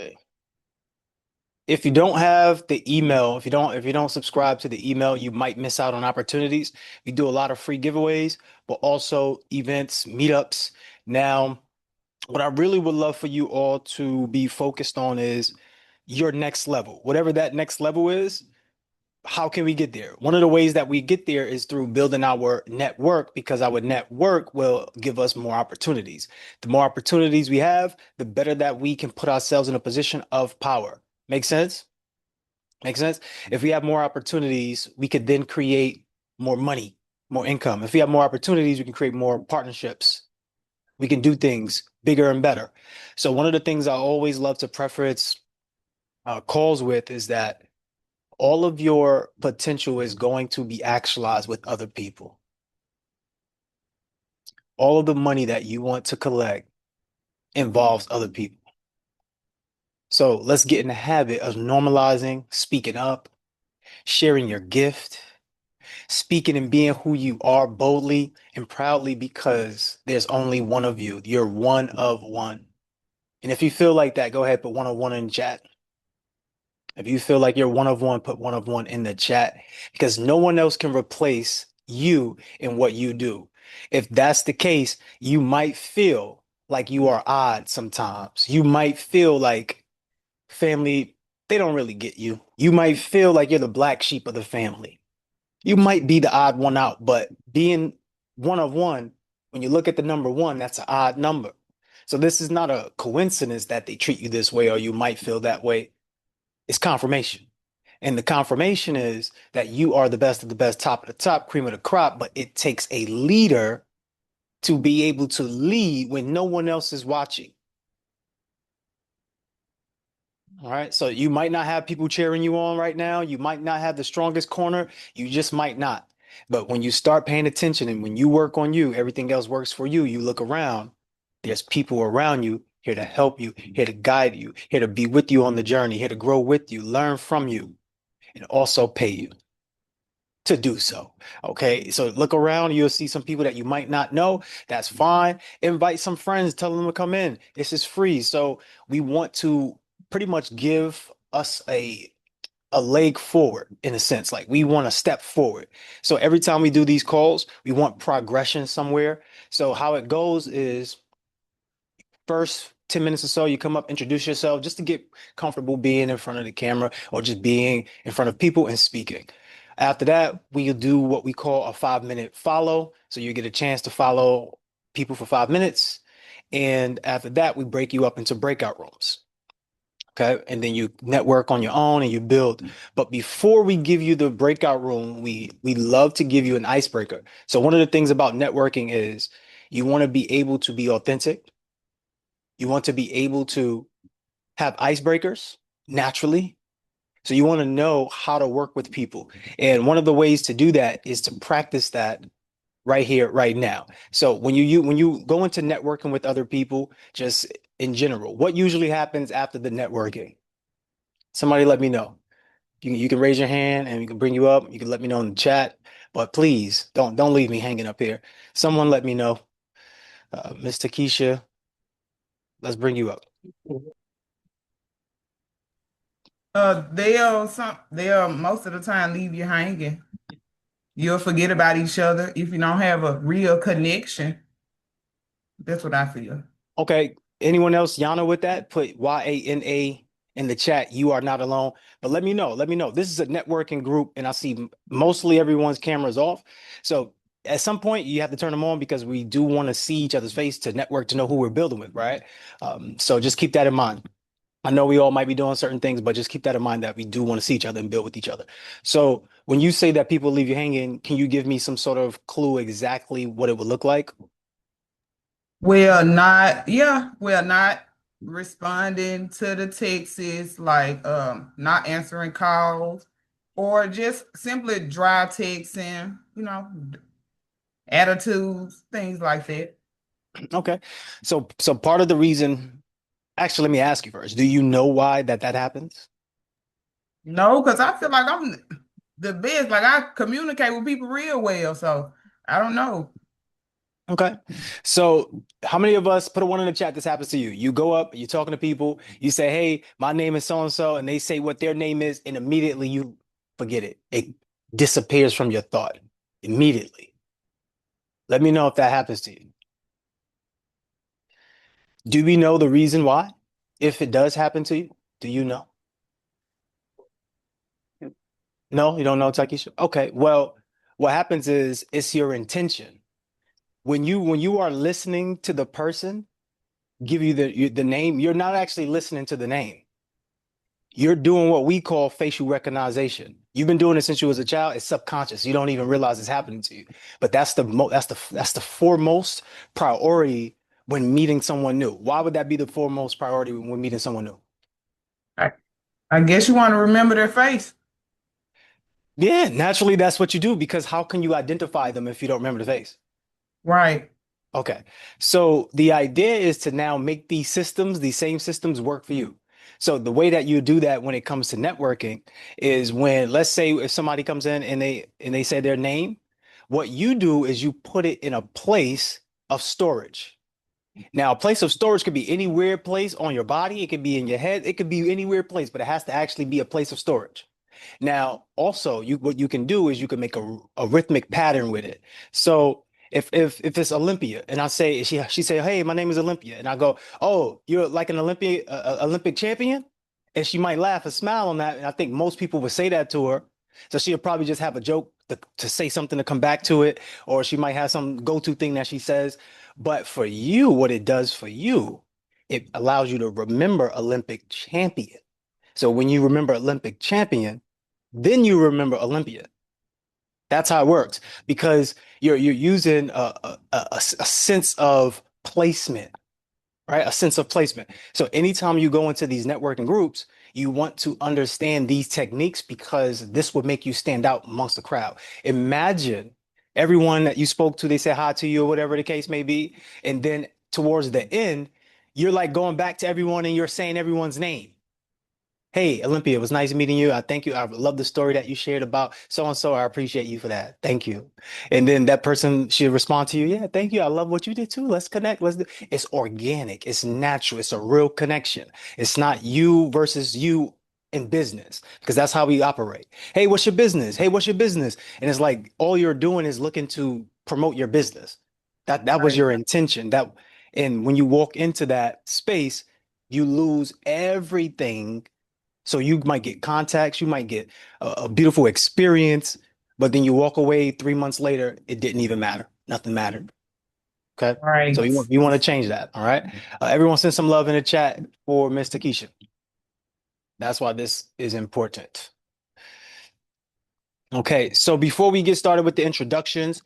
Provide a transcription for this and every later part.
Okay. If you don't have the email, if you don't subscribe to the email, you might miss out on opportunities. We do a lot of free giveaways, but also events, meetups. Now, what I really would love for you all to be focused on is your next level. Whatever that next level is, how can we get there? One of the ways that we get there is through building our network because our network will give us more opportunities. The more opportunities we have, the better that we can put ourselves in a position of power. Make sense? Make sense? If we have more opportunities, we could then create more money, more income. If we have more opportunities, we can create more partnerships. We can do things bigger and better. So one of the things I always love to preference calls with is that all of your potential is going to be actualized with other people. All of the money that you want to collect involves other people. So let's get in the habit of normalizing, speaking up, sharing your gift, speaking and being who you are boldly and proudly because there's only one of you. You're one of one. And if you feel like that, go ahead, put one of one in chat. If you feel like you're one of one, put one of one in the chat because no one else can replace you in what you do. If that's the case, you might feel like you are odd sometimes. You might feel like family, they don't really get you. You might feel like you're the black sheep of the family. You might be the odd one out, but being one of one, when you look at the number one, that's an odd number. So this is not a coincidence that they treat you this way or you might feel that way. It's confirmation. And the confirmation is that you are the best of the best, top of the top, cream of the crop, but it takes a leader to be able to lead when no one else is watching. All right. So you might not have people cheering you on right now. You might not have the strongest corner. You just might not. But when you start paying attention and when you work on you, everything else works for you. You look around, there's people around you here to help you, here to guide you, here to be with you on the journey, here to grow with you, learn from you, and also pay you to do so. Okay. So look around, you'll see some people that you might not know. That's fine. Invite some friends, tell them to come in. This is free. So we want to pretty much give us a leg forward in a sense. Like we want to step forward. So every time we do these calls, we want progression somewhere. So how it goes is first 10 minutes or so, you come up, introduce yourself just to get comfortable being in front of the camera or just being in front of people and speaking. After that, we'll do what we call a 5 minute follow. So you get a chance to follow people for 5 minutes. And after that, we break you up into breakout rooms. Okay. And then you network on your own and you build. But before we give you the breakout room, we love to give you an icebreaker. So one of the things about networking is you want to be able to be authentic. You want to be able to have icebreakers naturally. So you want to know how to work with people. And one of the ways to do that is to practice that right here, right now. So when you go into networking with other people, just in general, what usually happens after the networking? Somebody let me know. You can raise your hand and we can bring you up. You can let me know in the chat, but please don't leave me hanging up here. Someone let me know. Miss Takesha, let's bring you up. They'll most of the time leave you hanging. You'll forget about each other if you don't have a real connection. That's what I feel. Okay. Anyone else, Yana, with that? Put YANA in the chat. You are not alone. But let me know. Let me know. This is a networking group, and I see mostly everyone's cameras off. So at some point, you have to turn them on because we do want to see each other's face to network to know who we're building with, right? So just keep that in mind. I know we all might be doing certain things, but just keep that in mind that we do want to see each other and build with each other. So when you say that people leave you hanging, can you give me some sort of clue exactly what it would look like? We're not responding to the texts, like not answering calls, or just simply dry texting, attitudes, things like that. Okay. So part of the reason, actually, let me ask you first. Do you know why that happens? No, because I feel like I'm the best. Like I communicate with people real well, so I don't know. Okay. So how many of us put a one in the chat this happens to you? You go up, you're talking to people, you say, hey, my name is so and so, and they say what their name is, and immediately you forget it. It disappears from your thought immediately. Let me know if that happens to you. Do we know the reason why? If it does happen to you, do you know? No, you don't know, Takisha? Okay, well, what happens is it's your intention. When you are listening to the person give you the name, you're not actually listening to the name. You're doing what we call facial recognition. You've been doing it since you was a child. It's subconscious. You don't even realize it's happening to you. But that's the foremost priority when meeting someone new. Why would that be the foremost priority when meeting someone new? I, I guess you want to remember their face. Yeah, naturally that's what you do because how can you identify them if you don't remember the face? Right. Okay. So the idea is to now make these same systems work for you. So the way that you do that when it comes to networking is when, let's say if somebody comes in and they say their name, what you do is you put it in a place of storage. Now, a place of storage could be any weird place on your body, it could be in your head, it could be any weird place, but it has to actually be a place of storage. Now, also, what you can do is you can make a rhythmic pattern with it. So if it's Olympia, and I say she say, "Hey, my name is Olympia," and I go, "Oh, you're like an Olympic champion," and she might laugh and smile on that, and I think most people would say that to her. So she'll probably just have a joke to say something to come back to it, or she might have some go-to thing that she says. But for you, what it does for you, it allows you to remember Olympic champion. So when you remember Olympic champion, then you remember Olympia. That's how it works because you're using a sense of placement, right? A sense of placement. So anytime you go into these networking groups, you want to understand these techniques because this would make you stand out amongst the crowd. Imagine everyone that you spoke to, they say hi to you or whatever the case may be, and then towards the end, you're like going back to everyone and you're saying everyone's name. Hey, Olympia, it was nice meeting you. I thank you. I love the story that you shared about so and so. I appreciate you for that. Thank you. And then that person should respond to you. Yeah, thank you. I love what you did too. Let's connect. Let's do. It's organic. It's natural. It's a real connection. It's not you versus you in business because that's how we operate. Hey, what's your business? Hey, what's your business? And it's like all you're doing is looking to promote your business. That was Right. your intention. And when you walk into that space, you lose everything so you might get contacts, you might get a beautiful experience, but then you walk away 3 months later, it didn't even matter. Nothing mattered. Okay. So Right. you want to change that. All right. Everyone send some love in the chat for Miss Takesha. That's why this is important. Okay. So before we get started with the introductions,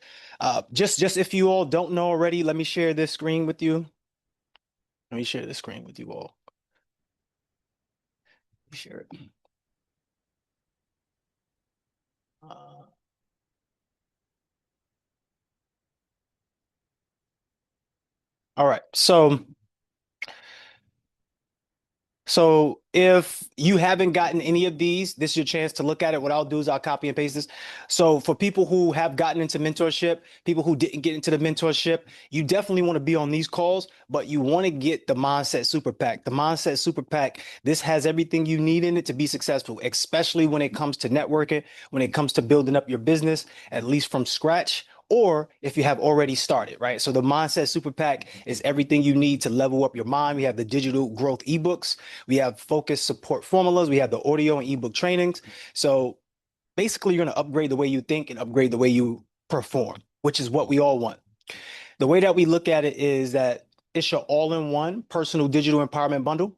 just if you all don't know already, let me share this screen with you. Let me share this screen with you all. Share it. Uh, all right. So if you haven't gotten any of these, this is your chance to look at it. What I'll do is I'll copy and paste this. So for people who have gotten into mentorship, people who didn't get into the mentorship, you definitely want to be on these calls, but you want to get the Mindset Super Pack. The Mindset Super Pack, this has everything you need in it to be successful, especially when it comes to networking, when it comes to building up your business, at least from scratch or if you have already started, right? So the Mindset Super Pack is everything you need to level up your mind. We have the digital growth ebooks. We have focus support formulas. We have the audio and ebook trainings. So basically, you're going to upgrade the way you think and upgrade the way you perform, which is what we all want. The way that we look at it is that it's your all-in-one personal digital empowerment bundle.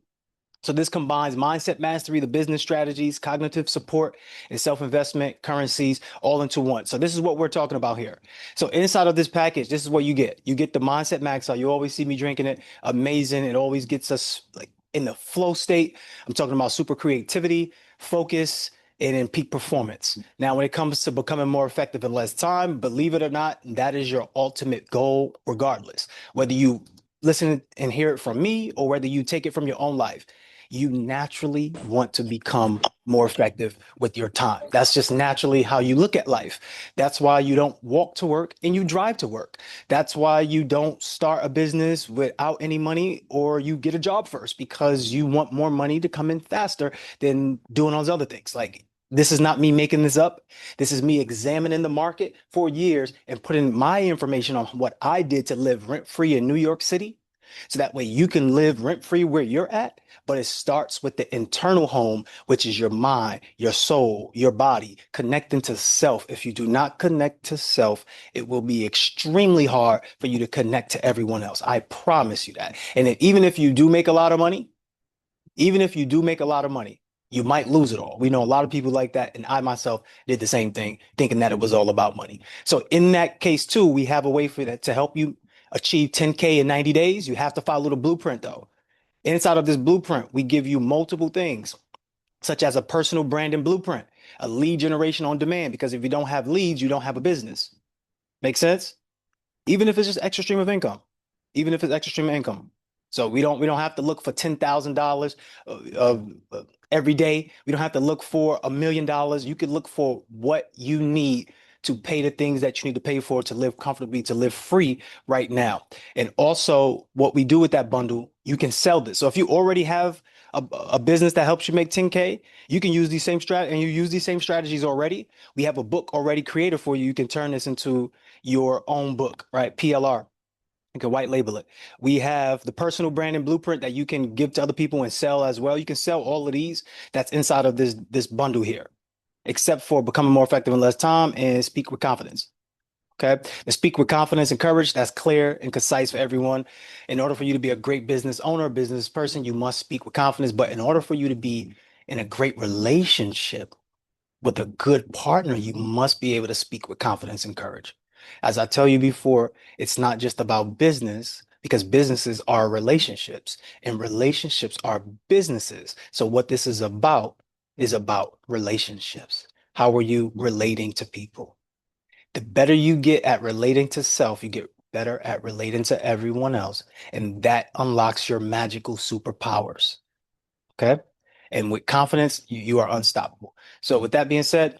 So this combines mindset mastery, the business strategies, cognitive support, and self-investment currencies all into one. So this is what we're talking about here. So inside of this package, this is what you get. You get the Mindset Max. You always see me drinking it. Amazing. It always gets us like in the flow state. I'm talking about super creativity, focus, and in peak performance. Now, when it comes to becoming more effective in less time, believe it or not, that is your ultimate goal, regardless. Whether you listen and hear it from me or whether you take it from your own life. you naturally want to become more effective with your time. That's just naturally how you look at life. That's why you don't walk to work and you drive to work. That's why you don't start a business without any money, or you get a job first, because you want more money to come in faster than doing all those other things. Like, this is not me making this up. This is me examining the market for years and putting my information on what I did to live rent free in New York City. So that way you can live rent free where you're at. But it starts with the internal home, which is your mind, your soul, your body, connecting to self. If you do not connect to self, it will be extremely hard for you to connect to everyone else. I promise you that. And even if you do make a lot of money, even if you do make a lot of money, you might lose it all. We know a lot of people like that. And I myself did the same thing, thinking that it was all about money. So in that case too, we have a way for that to help you achieve 10K in 90 days. You have to follow the blueprint though. Inside of this blueprint, we give you multiple things, such as a personal branding blueprint, a lead generation on demand, because if you don't have leads, you don't have a business. Make sense? Even if it's just extra stream of income, even if it's extra stream of income. So we don't have to look for $10,000 every day. We don't have to look for $1 million. You could look for what you need to pay the things that you need to pay for to live comfortably, to live free right now. And also what we do with that bundle, you can sell this. So if you already have a business that helps you make 10K, you can use these same and you use these same strategies already. We have a book already created for you. You can turn this into your own book, right? PLR. You can white label it. We have the personal branding blueprint that you can give to other people and sell as well. You can sell all of these that's inside of this bundle here, except for becoming more effective in less time and speak with confidence. Okay. And speak with confidence and courage. That's clear and concise for everyone. In order for you to be a great business owner, business person, you must speak with confidence. But in order for you to be in a great relationship with a good partner, you must be able to speak with confidence and courage. As I tell you before, it's not just about business, because businesses are relationships and relationships are businesses. So what this is about relationships. How are you relating to people? The better you get at relating to self, you get better at relating to everyone else. And that unlocks your magical superpowers. Okay. And with confidence, you are unstoppable. So with that being said,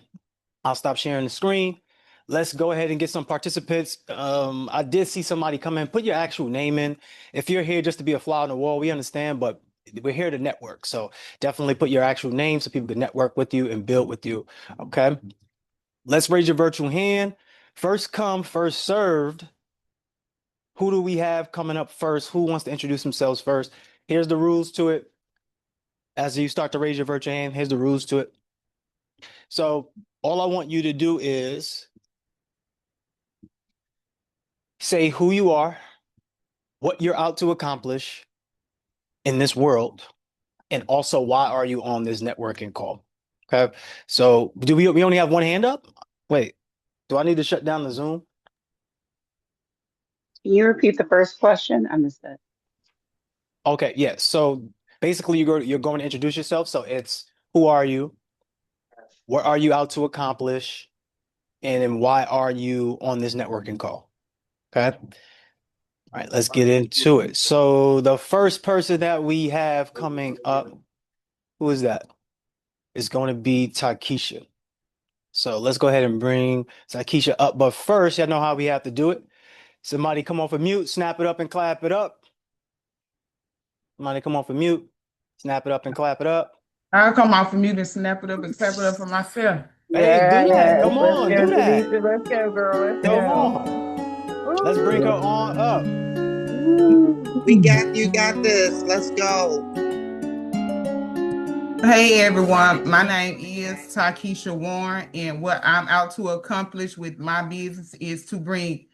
I'll stop sharing the screen. Let's go ahead and get some participants. I did see somebody come in. Put your actual name in. If you're here just to be a fly on the wall, we understand, but we're here to network. So definitely put your actual name so people can network with you and build with you. Okay. Let's raise your virtual hand. First come, first served. Who do we have coming up first? Who wants to introduce themselves first? Here's the rules to it. As you start to raise your virtual hand, here's the rules to it. So all I want you to do is say who you are, what you're out to accomplish in this world, and also why are you on this networking call? Okay. So do we only have one hand up? Wait, do I need to shut down the Zoom? Can you repeat the first question? I missed it. Okay, yeah. So basically you're going to introduce yourself. So it's who are you? What are you out to accomplish? And then why are you on this networking call? Okay. All right, let's get into it. So the first person that we have coming up, who is that? It's going to be Takisha. So let's go ahead and bring Takisha up. But first, y'all know how we have to do it. Somebody come off of mute, snap it up and clap it up. Somebody come off of mute, snap it up and clap it up. I'll come off of mute and snap it up and clap it up for myself. Hey, do that. Come Let's on, go, do that. Tanisha. Let's go, girl. Let's Come go. on. Let's bring her on up. You got this. Let's go. Hey everyone, my name is Takisha Warren, and what I'm out to accomplish with my business is to bring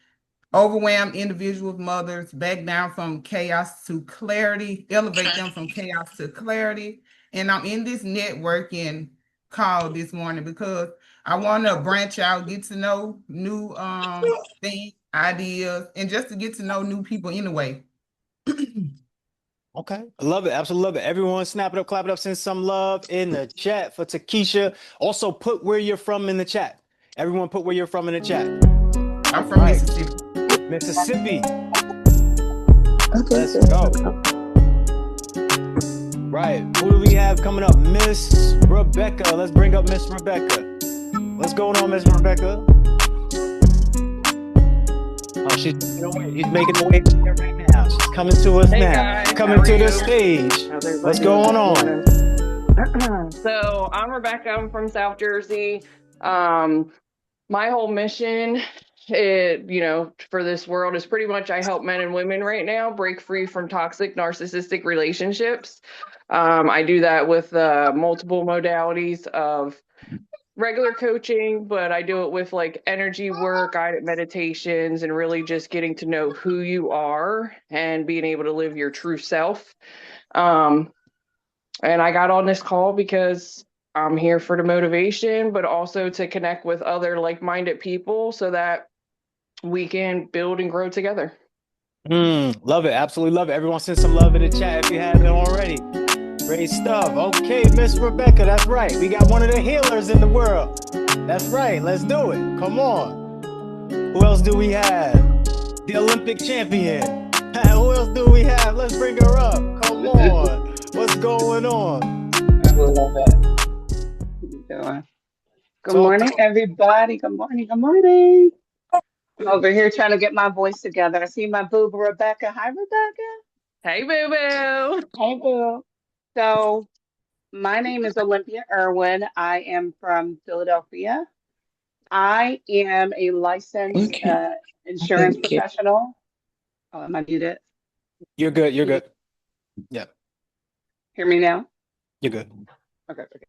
overwhelmed individuals, mothers back down from chaos to clarity, elevate them from chaos to clarity. And I'm in this networking call this morning because I want to branch out, get to know new things, ideas, and just to get to know new people anyway. Okay, I love it. Absolutely love it. Everyone snap it up, clap it up, send some love in the chat for Takisha. Also put where you're from in the chat. Everyone put where you're from in the chat. I'm from Mississippi. Mississippi. Let's go. Right. right, who do we have coming up? Miss Rebecca. Let's bring up Miss Rebecca. What's going on, Miss Rebecca? Oh, she's making her way here right now. She's coming to us Hey now. guys, Coming how to are the you? stage. How's everybody What's doing going this on? morning? So I'm Rebecca. I'm from South Jersey. My whole mission, for this world is pretty much I help men and women right now break free from toxic narcissistic relationships. I do that with multiple modalities of regular coaching, but I do it with like energy work, guided meditations, and really just getting to know who you are and being able to live your true self. Um, and I got on this call because I'm here for the motivation, but also to connect with other like-minded people so that we can build and grow together. Love it. Absolutely love it. Everyone send some love in the chat if you haven't already. Great stuff. Okay, Miss Rebecca, that's right. We got one of the healers in the world. That's right. Let's do it. Come on. Who else do we have? The Olympic champion. Who else do we have? Let's bring her up. Come on. What's going on? I love it. How you doing? Good Talk morning, to everybody. Good morning. Good morning. I'm over here trying to get my voice together. I see my boo, Rebecca. Hi, Rebecca. Hey, boo boo. Hey, boo. So, my name is Olympia Irwin. I am from Philadelphia. I am a licensed Okay. insurance Thank you. professional. Oh, am I muted? You're good. You're Can you good. Yeah, hear me now? you're good. Okay, okay.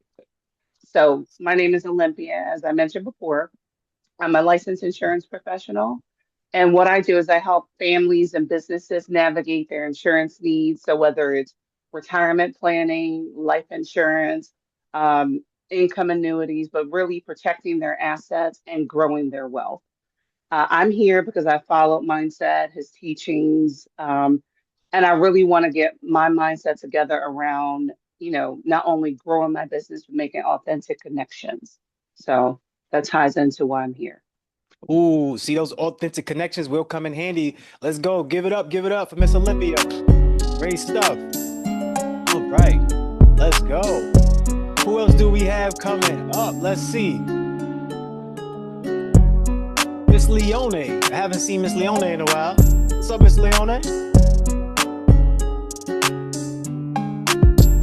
So, my name is Olympia, as I mentioned before. I'm a licensed insurance professional. And what I do is I help families and businesses navigate their insurance needs. So whether it's retirement planning, life insurance, um, income annuities, but really protecting their assets and growing their wealth. I'm here because I followed Mindset, his teachings, and I really want to get my mindset together around, not only growing my business, but making authentic connections. So that ties into why I'm here. Ooh, see those authentic connections will come in handy. Let's go. Give it up. Give it up for Miss Olympia. Great stuff. All right. Let's go. Who else do we have coming up? Let's see. Miss Leone. I haven't seen Miss Leone in a while. What's up, Miss Leone?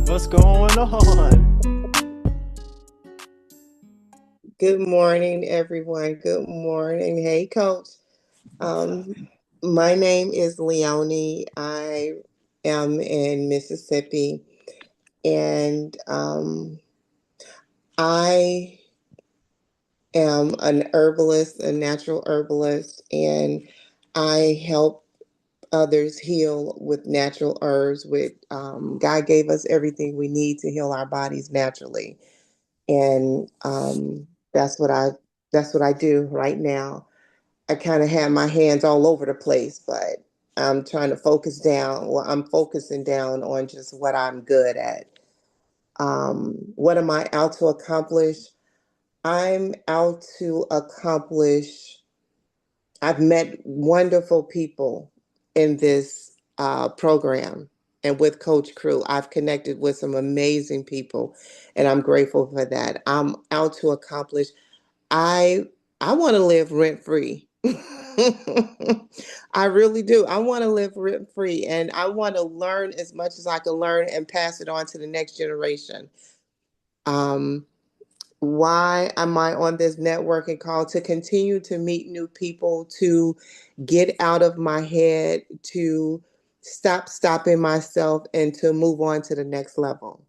What's going on? Good morning, everyone. Good morning. Hey, Coach. My name is Leonie. I am in Mississippi, and I am an herbalist, a natural herbalist, and I help others heal with natural herbs. With God gave us everything we need to heal our bodies naturally, and that's what I do right now. I kind of have my hands all over the place, but I'm trying to focus down. Well, I'm focusing down on just what I'm good at. What am I out to accomplish? I'm out to accomplish. I've met wonderful people in this program and with Coach Crew. I've connected with some amazing people, and I'm grateful for that. I'm out to accomplish. I I want to live rent free. I really do. I want to live rent free, and I want to learn as much as I can learn and pass it on to the next generation. Um, why am I on this networking call? To continue to meet new people, to get out of my head, to stop stopping myself, and to move on to the next level.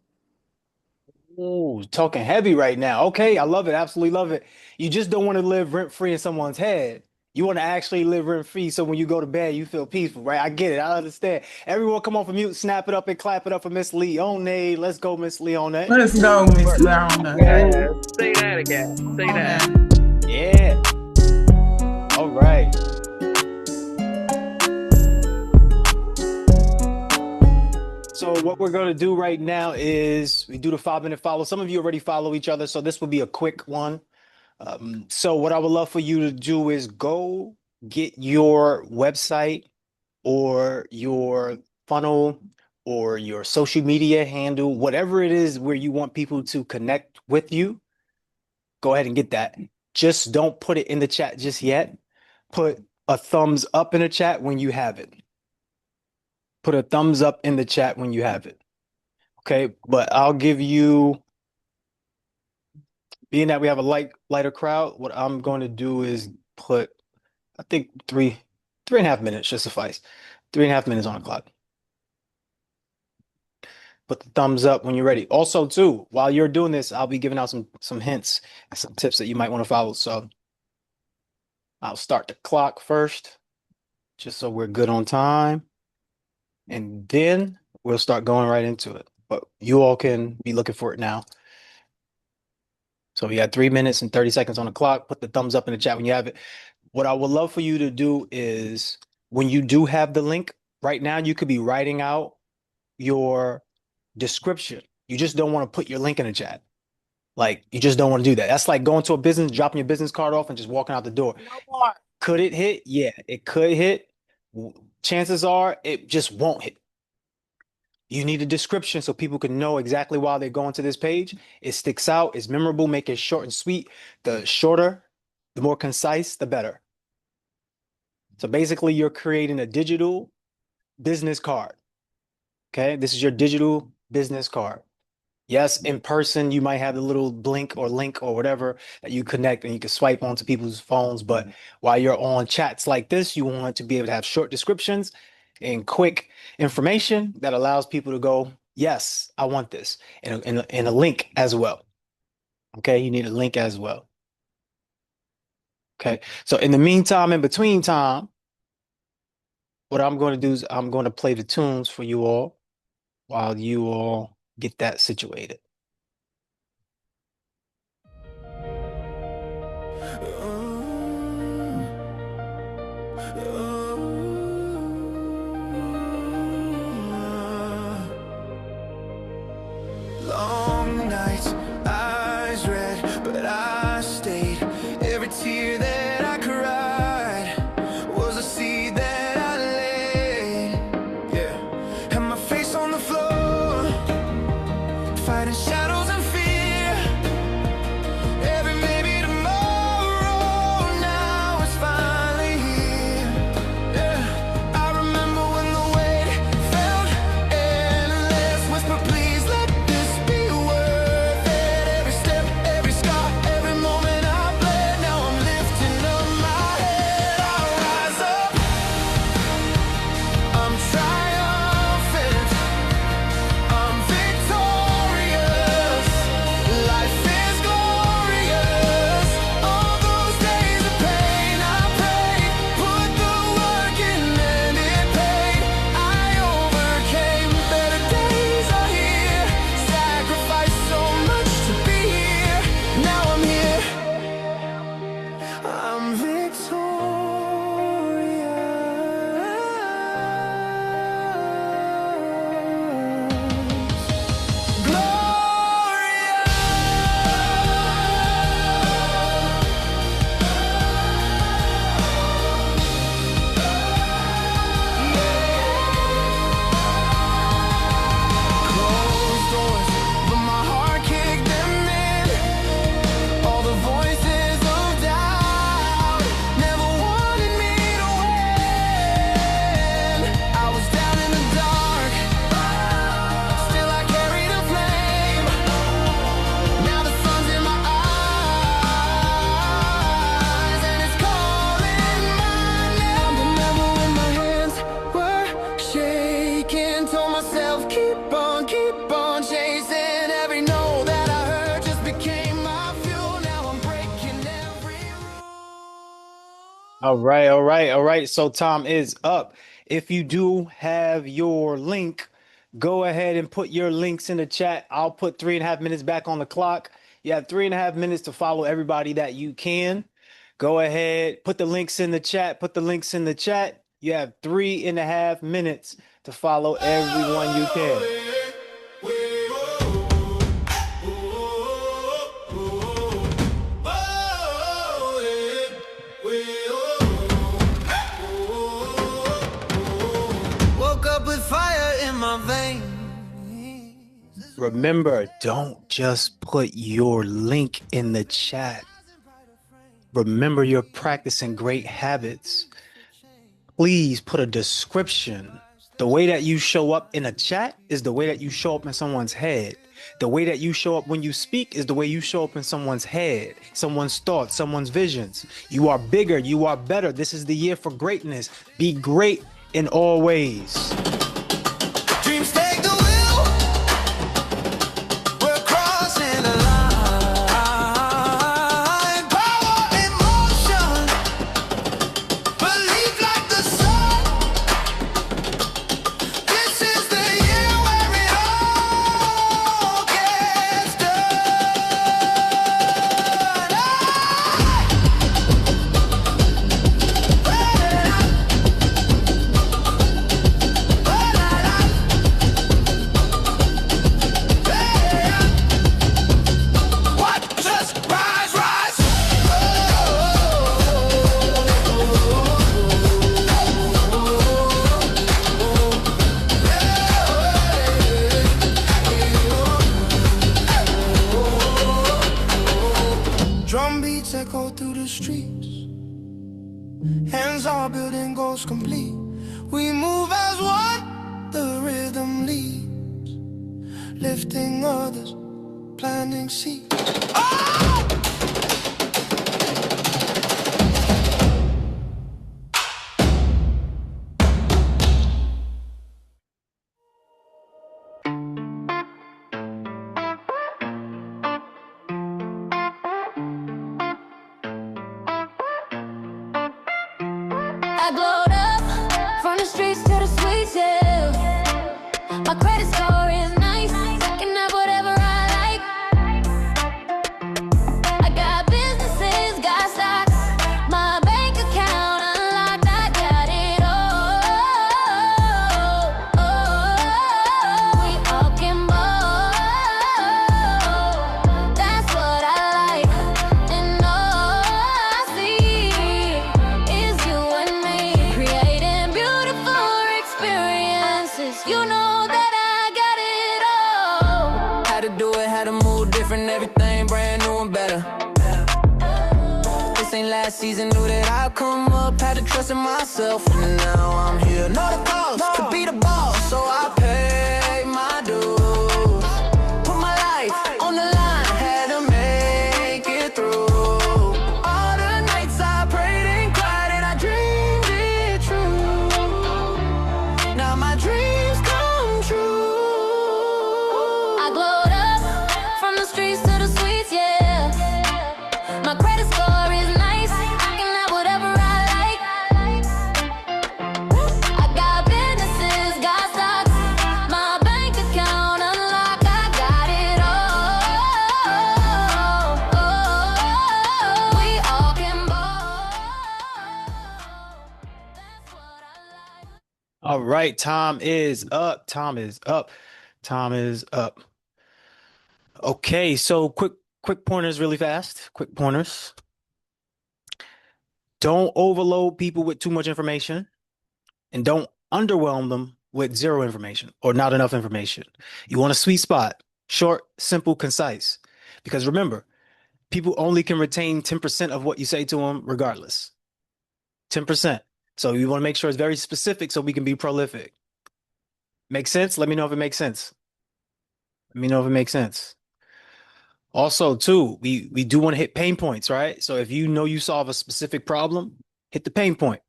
Ooh, talking heavy right now. Okay, I love it. Absolutely love it. You just don't want to live rent free in someone's head. You want to actually live rent free so when you go to bed, you feel peaceful, right? I get it. I understand. Everyone come off of mute, snap it up and clap it up for Miss Leone. Let's go, Miss Leone. Let's go, Miss Launa. Yes, say that again. Say that. Yeah. All right. So what we're going to do right now is we do the 5-minute follow. Some of you already follow each other, so this will be a quick one. So what I would love for you to do is go get your website or your funnel or your social media handle, whatever it is where you want people to connect with you, go ahead and get that. Just don't put it in the chat just yet. Put a thumbs up in the chat when you have it. Put a thumbs up in the chat when you have it. Okay, but I'll give you, being that we have a lighter crowd, what I'm going to do is put, I think 3.5 minutes should suffice. 3.5 minutes on the clock. Put the thumbs up when you're ready. Also, too, while you're doing this, I'll be giving out some hints and some tips that you might want to follow. So I'll start the clock first, just so we're good on time. And then we'll start going right into it. But you all can be looking for it now. So we got 3 minutes and 30 seconds on the clock. Put the thumbs up in the chat when you have it. What I would love for you to do is, when you do have the link, right now you could be writing out your description. You just don't want to put your link in the chat. Like, you just don't want to do that. That's like going to a business, dropping your business card off and just walking out the door. No more. Could it hit? Yeah, it could hit. Chances are it just won't hit. You need a description so people can know exactly why they're going to this page. It sticks out, it's memorable, make it short and sweet. The shorter, the more concise, the better. So basically, you're creating a digital business card. Okay, this is your digital business card. Yes, in person, you might have the little blink or link or whatever that you connect and you can swipe onto people's phones. But while you're on chats like this, you want to be able to have short descriptions and quick information that allows people to go, yes, I want this, and a link as well. Okay, you need a link as well. Okay, so in the meantime, in between time, what I'm going to do is I'm going to play the tunes for you all while you all get that situated. Long nights, eyes red, but I stayed. Every tear that I cried was a seed that I laid. Yeah, and my face on the floor, fighting shadows and fear. Every maybe tomorrow, now it's finally here. Yeah, I remember when the weight felt endless. Whisper, please let this be worth it. Every step, every scar, every moment I bled. Now I'm lifting up my head. I rise up, I'm triumphant, I'm victorious. Life is glorious. All those days of pain I prayed, put the work in and it paid. I overcame. Better days are here. Sacrificed so much to be here. Now I'm here. I'm victorious. Closed doors, but my heart kicked them in. All the voices of doubt never wanted me to win. I was down in the dark, still I carried a flame. Now the sun's in my eyes and it's calling my name. I remember when my hands were shaking, told myself keep on chasing. Every no that I heard just became my fuel. Now I'm breaking every rule. All right, all right, all right. So time is up. If you do have your link, go ahead and put your links in the chat. I'll put 3.5 minutes back on the clock. You have 3.5 minutes to follow everybody that you can. Go ahead, put the links in the chat. Put the links in the chat. You have 3.5 minutes to follow everyone you can. Woke up with fire in my veins. Remember, don't just put your link in the chat. Remember, you're practicing great habits. Please put a description. The way that you show up in a chat is the way that you show up in someone's head. The way that you show up when you speak is the way you show up in someone's head, someone's thoughts, someone's visions. You are bigger, you are better. This is the year for greatness. Be great in all ways. Dreams take the wheel. We're crossing the line. Power in motion. Believe like the sun. This is the year where it all gets done. Watch us rise, rise. Drum beats echo through the streets. Hands are building goals complete. We move as one, the rhythm leads. Lifting others, planting seeds. Oh! I glowed up from the streets to the suites, yeah. My credit score is nice, can have whatever I like. I got businesses, got stocks, my bank account unlocked, I got it all. We all can ball, that's what I like. And all I see is you and me, creating beautiful experiences. You know that I got it all. Had to do it, had to move different, everything brand new and better. This ain't last season, knew that I'd come up, had to trust in myself, and now I'm here. Know the cost, to be the boss, so I pay my dues. Put my life on the line, had to make it through. All the nights I prayed and cried and I dreamed it true. Now my dreams come true. I glowed up from the streets to the suites, yeah. My credit score is nice, I can have whatever I like. I got businesses, got stocks, my bank account unlocked, I got it all. We all can ball, that's what I like. All right, time is up. Time is up. Time is up. Okay, so quick pointers really fast. Quick pointers. Don't overload people with too much information, and don't underwhelm them with zero information or not enough information. You want a sweet spot, short, simple, concise. Because remember, people only can retain 10% of what you say to them regardless. 10%. So you want to make sure it's very specific so we can be prolific. Make sense? Let me know if it makes sense. Let me know if it makes sense. Also, too, we do want to hit pain points, right? So if you know you solve a specific problem, hit the pain point.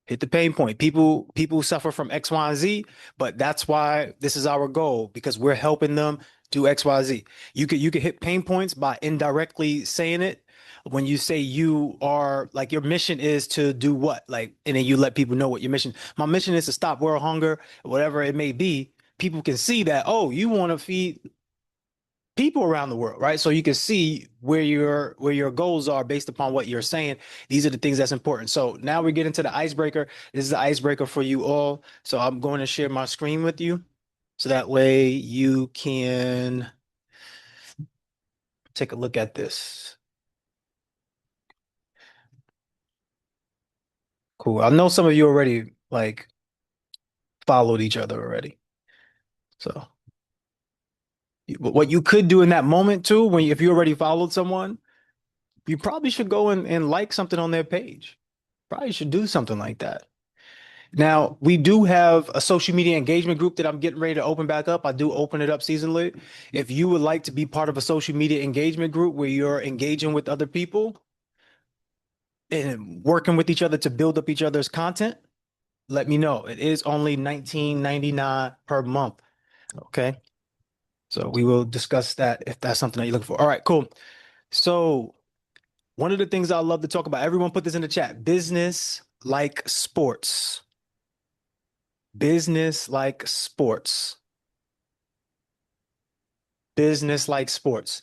Hit the pain point. People suffer from X, Y, and Z, but that's why this is our goal, because we're helping them do X, Y, Z. You could hit pain points by indirectly saying it. When you say you are like your mission is to do what, like, and then you let people know what your mission. My mission is to stop world hunger, whatever it may be. People can see that, oh, you want to feed people around the world, right? So you can see where your goals are based upon what you're saying. These are the things that's important. So now we get into the icebreaker. This is the icebreaker for you all. So I'm going to share my screen with you, so that way you can take a look at this. Cool. I know some of you already like followed each other already. So What you could do in that moment too, if you already followed someone, you probably should go and like something on their page. Probably should do something like that. Now, we do have a social media engagement group that I'm getting ready to open back up. I do open it up seasonally. If you would like to be part of a social media engagement group where you're engaging with other people and working with each other to build up each other's content, let me know. It is only $19.99 per month. Okay. So we will discuss that if that's something that you're looking for. All right, cool. So one of the things I love to talk about, everyone put this in the chat, business like sports. Business like sports. Business like sports.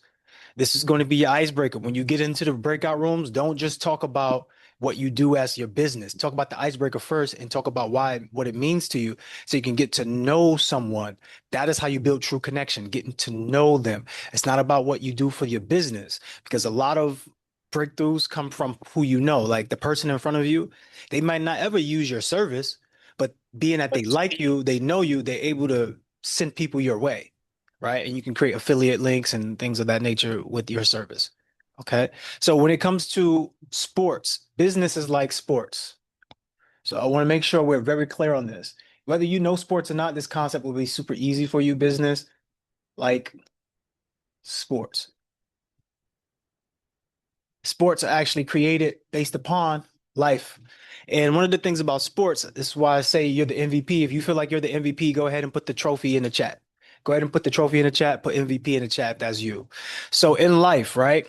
This is going to be your icebreaker. When you get into the breakout rooms, don't just talk about what you do as your business. Talk about the icebreaker first and talk about what it means to you so you can get to know someone. That is how you build true connection, getting to know them. It's not about what you do for your business because a lot of breakthroughs come from who you know. Like the person in front of you, they might not ever use your service, but being that they like you, they know you, they're able to send people your way, right? And you can create affiliate links and things of that nature with your service. Okay. So when it comes to sports, business is like sports. So I want to make sure we're very clear on this. Whether you know sports or not, this concept will be super easy for you, business like sports. Sports are actually created based upon life. And one of the things about sports, this is why I say you're the MVP. If you feel like you're the MVP, go ahead and put the trophy in the chat. Go ahead and put the trophy in the chat, put MVP in the chat if that's you. So in life, right?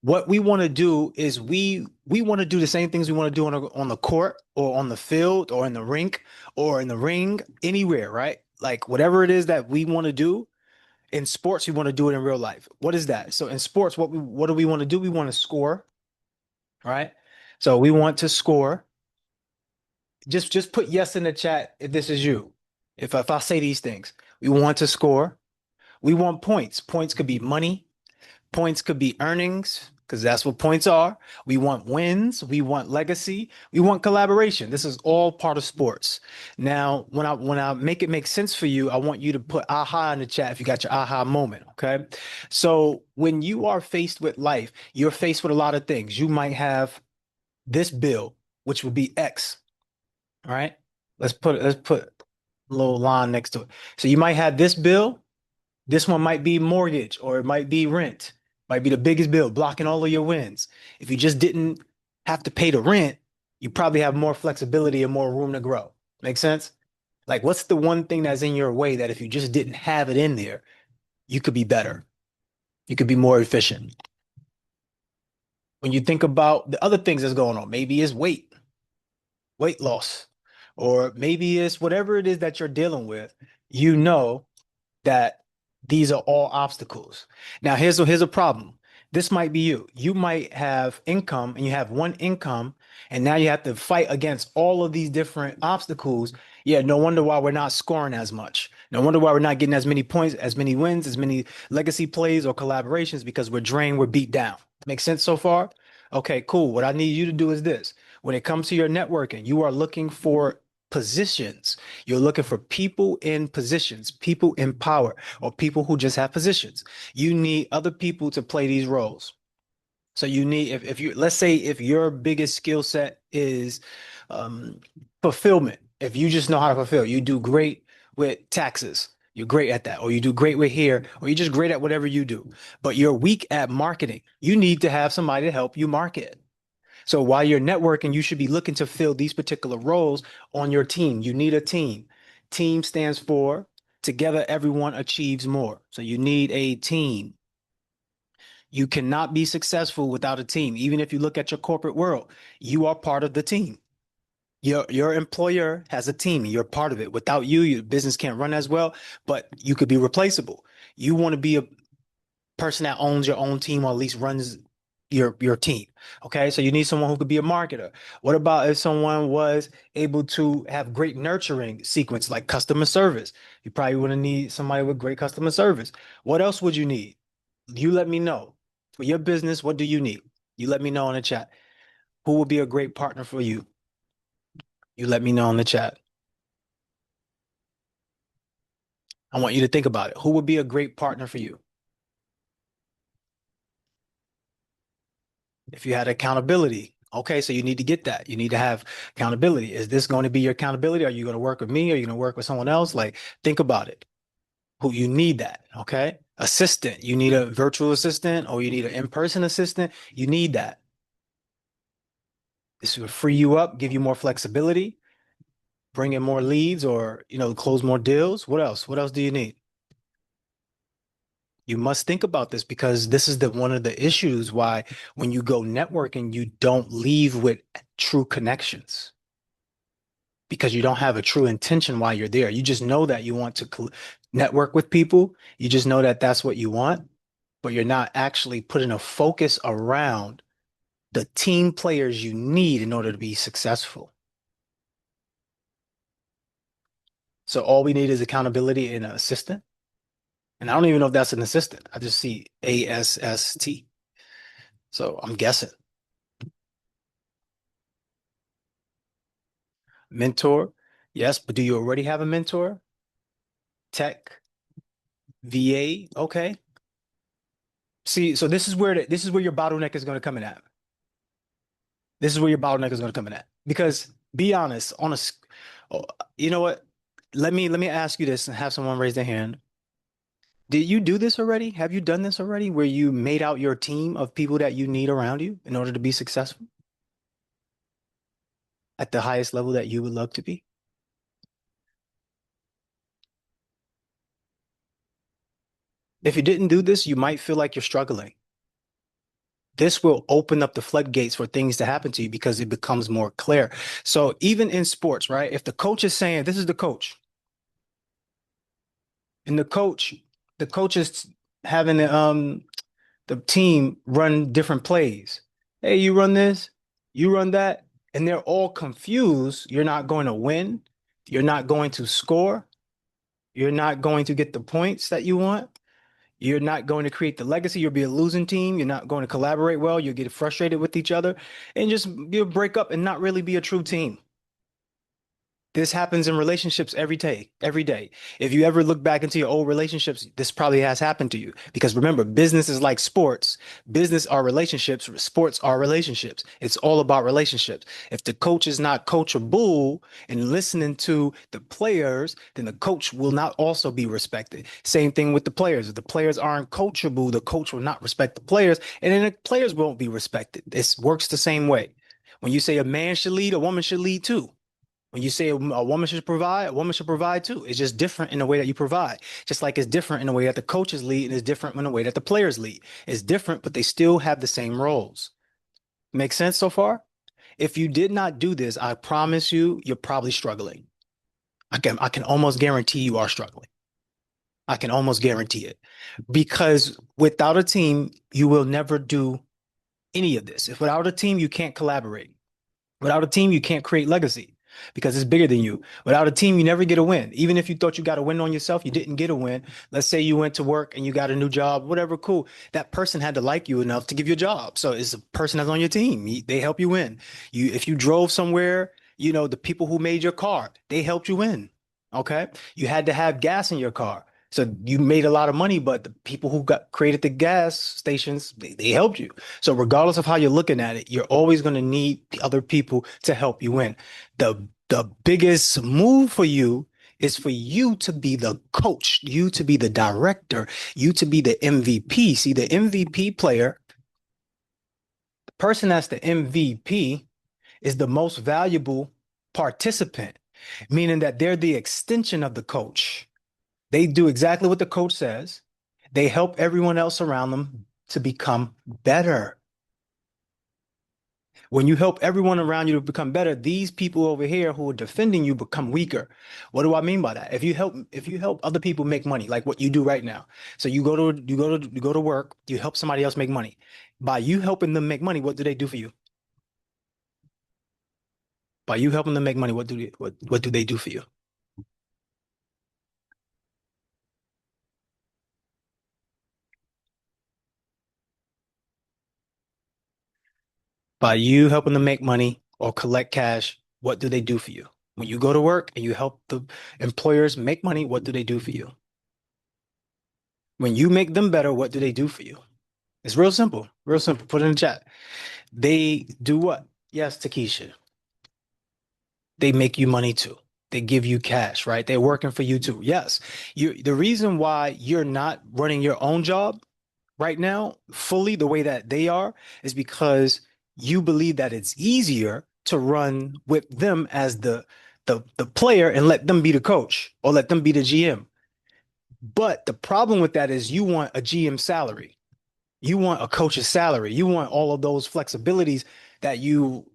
What we want to do is we want to do the same things we want to do on the court or on the field or in the rink or in the ring, anywhere, right? Like whatever it is that we want to do in sports, we want to do it in real life. What is that? So in sports, what do we want to do? We want to score, right? So we want to score. Just put yes in the chat if this is you. If I say these things, we want to score. We want points. Points could be money. Points could be earnings, because that's what points are. We want wins. We want legacy. We want collaboration. This is all part of sports. Now, when I make it make sense for you, I want you to put aha in the chat if you got your aha moment. Okay. So when you are faced with life, you're faced with a lot of things. You might have this bill, which would be X. All right. Let's put a little line next to it. So you might have this bill. This one might be mortgage or it might be rent, might be the biggest bill blocking all of your wins. If you just didn't have to pay the rent, you probably have more flexibility and more room to grow. Make sense? Like, what's the one thing that's in your way that if you just didn't have it in there, you could be better? You could be more efficient. When you think about the other things that's going on, maybe it's weight loss, or maybe it's whatever it is that you're dealing with, you know that these are all obstacles. Now, here's a problem. This might be you. You might have income and you have one income, and now you have to fight against all of these different obstacles. Yeah, no wonder why we're not scoring as much. No wonder why we're not getting as many points, as many wins, as many legacy plays or collaborations because we're drained, we're beat down. Make sense so far? Okay, cool. What I need you to do is this. When it comes to your networking, you are looking for positions. You're looking for people in positions, people in power, or people who just have positions. You need other people to play these roles. So you need, if you, let's say if your biggest skill set is fulfillment, if you just know how to fulfill, you do great with taxes. You're great at that, or you do great with hair, or you're just great at whatever you do, but you're weak at marketing. You need to have somebody to help you market. So while you're networking, you should be looking to fill these particular roles on your team. You need a team. Team stands for together, everyone achieves more. So you need a team. You cannot be successful without a team. Even if you look at your corporate world, you are part of the team. Your employer has a team and you're part of it. Without you, your business can't run as well, but you could be replaceable. You want to be a person that owns your own team or at least runs your team. Okay, so you need someone who could be a marketer. What about if someone was able to have great nurturing sequence like customer service? You probably want to need somebody with great customer service. What else would you need? You let me know. For your business, what do you need? You let me know in the chat. Who would be a great partner for you? You let me know in the chat. I want you to think about it. Who would be a great partner for you? If you had accountability, okay, so you need to get that. You need to have accountability. Is this going to be your accountability? Are you going to work with me? Are you going to work with someone else? Like, think about it. Who you need that, okay? Assistant, you need a virtual assistant or you need an in-person assistant. You need that. This will free you up, give you more flexibility, bring in more leads or, close more deals. What else? What else do you need? You must think about this because this is one of the issues why when you go networking, you don't leave with true connections because you don't have a true intention while you're there. You just know that you want to network with people. You just know that that's what you want, but you're not actually putting a focus around the team players you need in order to be successful. So all we need is accountability and an assistant. And I don't even know if that's an assistant. I just see ASST. So I'm guessing. Mentor. Yes, but do you already have a mentor? Tech, VA. Okay. See, so this is where your bottleneck is going to come in at. This is where your bottleneck is going to come in at. Because be honest, you know what? Let me ask you this and have someone raise their hand. Did you do this already? Have you done this already where you made out your team of people that you need around you in order to be successful at the highest level that you would love to be? If you didn't do this, you might feel like you're struggling. This will open up the floodgates for things to happen to you because it becomes more clear. So even in sports, right? If the coach is saying, this is the coach, and the coach is having the team run different plays. Hey, you run this, you run that, and they're all confused. You're not going to win. You're not going to score. You're not going to get the points that you want. You're not going to create the legacy. You'll be a losing team. You're not going to collaborate well. You'll get frustrated with each other and you'll break up and not really be a true team. This happens in relationships every day, every day. If you ever look back into your old relationships, this probably has happened to you. Because remember, business is like sports. Business are relationships. Sports are relationships. It's all about relationships. If the coach is not coachable and listening to the players, then the coach will not also be respected. Same thing with the players. If the players aren't coachable, the coach will not respect the players, and then the players won't be respected. This works the same way. When you say a man should lead, a woman should lead too. When you say a woman should provide, a woman should provide too. It's just different in the way that you provide. Just like it's different in the way that the coaches lead and it's different in the way that the players lead. It's different, but they still have the same roles. Make sense so far? If you did not do this, I promise you, you're probably struggling. I can almost guarantee you are struggling. I can almost guarantee it. Because without a team, you will never do any of this. If without a team, you can't collaborate. Without a team, you can't create legacy. Because it's bigger than you. Without a team, you never get a win. Even if you thought you got a win on yourself, you didn't get a win. Let's say you went to work and you got a new job, whatever, cool. That person had to like you enough to give you a job. So it's a person that's on your team. They help you win. If you drove somewhere, the people who made your car, they helped you win. Okay. You had to have gas in your car. So you made a lot of money, but the people who created the gas stations, they helped you. So regardless of how you're looking at it, you're always going to need the other people to help you win. The biggest move for you is for you to be the coach, you to be the director, you to be the MVP. See, the MVP player, the person that's the MVP is the most valuable participant, meaning that they're the extension of the coach. They do exactly what the coach says. They help everyone else around them to become better. When you help everyone around you to become better, these people over here who are defending you become weaker. What do I mean by that? If you help other people make money, like what you do right now. So you go to work, you help somebody else make money. By you helping them make money, what do they do for you? By you helping them make money, what do they do for you? By you helping them make money or collect cash, what do they do for you? When you go to work and you help the employers make money, what do they do for you? When you make them better, what do they do for you? It's real simple. Real simple. Put it in the chat. They do what? Yes, Takesha. They make you money too. They give you cash, right? They're working for you too. Yes. The reason why you're not running your own job right now fully the way that they are is because you believe that it's easier to run with them as the player and let them be the coach or let them be the GM. But the problem with that is you want a GM salary. You want a coach's salary. You want all of those flexibilities that you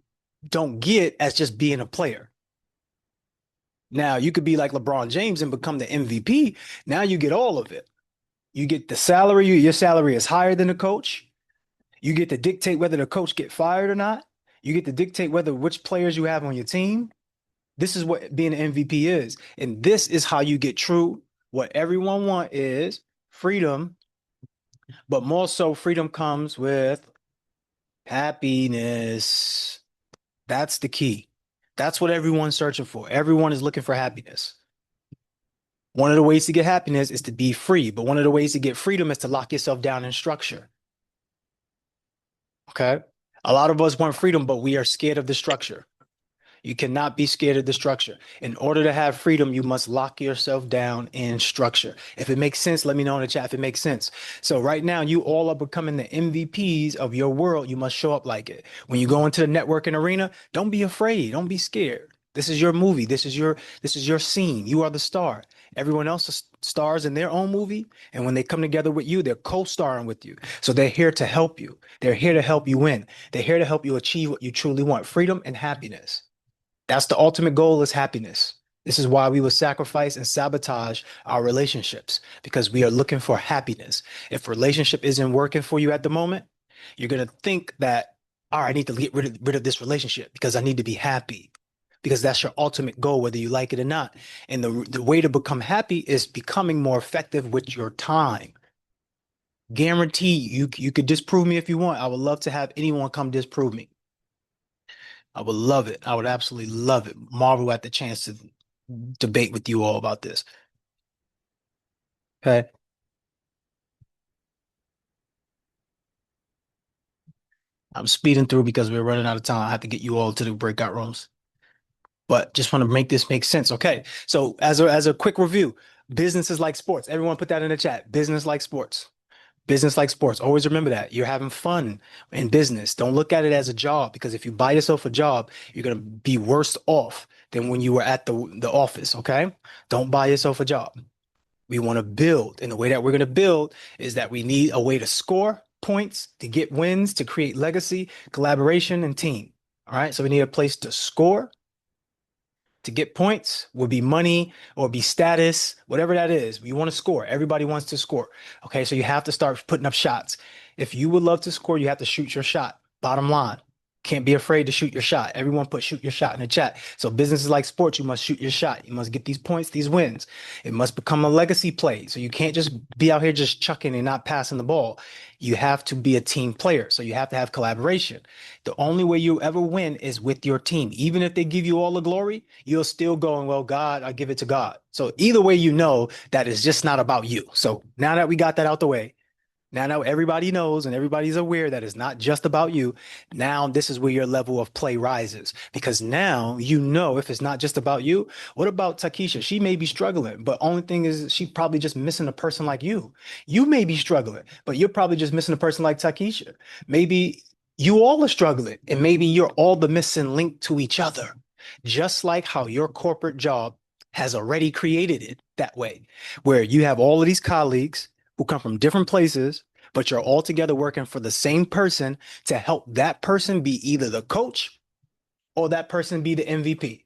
don't get as just being a player. Now, you could be like LeBron James and become the MVP. Now you get all of it. You get the salary. Your salary is higher than the coach. You get to dictate whether the coach get fired or not. You get to dictate which players you have on your team. This is what being an MVP is. And this is how you get true. What everyone wants is freedom, but more so freedom comes with happiness. That's the key. That's what everyone's searching for. Everyone is looking for happiness. One of the ways to get happiness is to be free, but one of the ways to get freedom is to lock yourself down in structure. Okay? A lot of us want freedom, but we are scared of the structure. You cannot be scared of the structure. In order to have freedom, you must lock yourself down in structure. If it makes sense, let me know in the chat if it makes sense. So right now, you all are becoming the MVPs of your world. You must show up like it. When you go into the networking arena, don't be afraid. Don't be scared. This is your movie. This is your scene. You are the star. Everyone else is stars in their own movie. And when they come together with you, they're co-starring with you. So they're here to help you. They're here to help you win. They're here to help you achieve what you truly want, freedom and happiness. That's the ultimate goal, is happiness. This is why we will sacrifice and sabotage our relationships, because we are looking for happiness. If relationship isn't working for you at the moment, you're going to think that, all right, I need to get rid of this relationship because I need to be happy, because that's your ultimate goal, whether you like it or not. And the way to become happy is becoming more effective with your time. Guarantee you could disprove me if you want. I would love to have anyone come disprove me. I would love it. I would absolutely love it. Marvel at the chance to debate with you all about this. Okay. I'm speeding through because we're running out of time. I have to get you all to the breakout rooms. But just want to make this make sense. Okay. So as a quick review, business is like sports. Everyone put that in the chat. Business like sports. Business like sports. Always remember that. You're having fun in business. Don't look at it as a job, because if you buy yourself a job, you're going to be worse off than when you were at the office, okay? Don't buy yourself a job. We want to build. And the way that we're going to build is that we need a way to score points, to get wins, to create legacy, collaboration, and team. All right? So we need a place to score. To get points will be money or be status, whatever that is. We want to score. Everybody wants to score. Okay, so you have to start putting up shots. If you would love to score, you have to shoot your shot. Bottom line. Can't be afraid to shoot your shot. Everyone put shoot your shot in the chat. So business is like sports. You must shoot your shot. You must get these points, these wins. It must become a legacy play. So you can't just be out here just chucking and not passing the ball. You have to be a team player. So you have to have collaboration. The only way you ever win is with your team. Even if they give you all the glory, you're still going, well, God, I give it to God. So either way, you know that it's just not about you. So now that we got that out the way, now everybody knows and everybody's aware that it's not just about you. Now this is where your level of play rises, because now you know if it's not just about you. What about Takesha? She may be struggling, but only thing is she's probably just missing a person like you. You may be struggling, but you're probably just missing a person like Takesha. Maybe you all are struggling, and maybe you're all the missing link to each other, just like how your corporate job has already created it that way, where you have all of these colleagues who come from different places, but you're all together working for the same person to help that person be either the coach or that person be the MVP.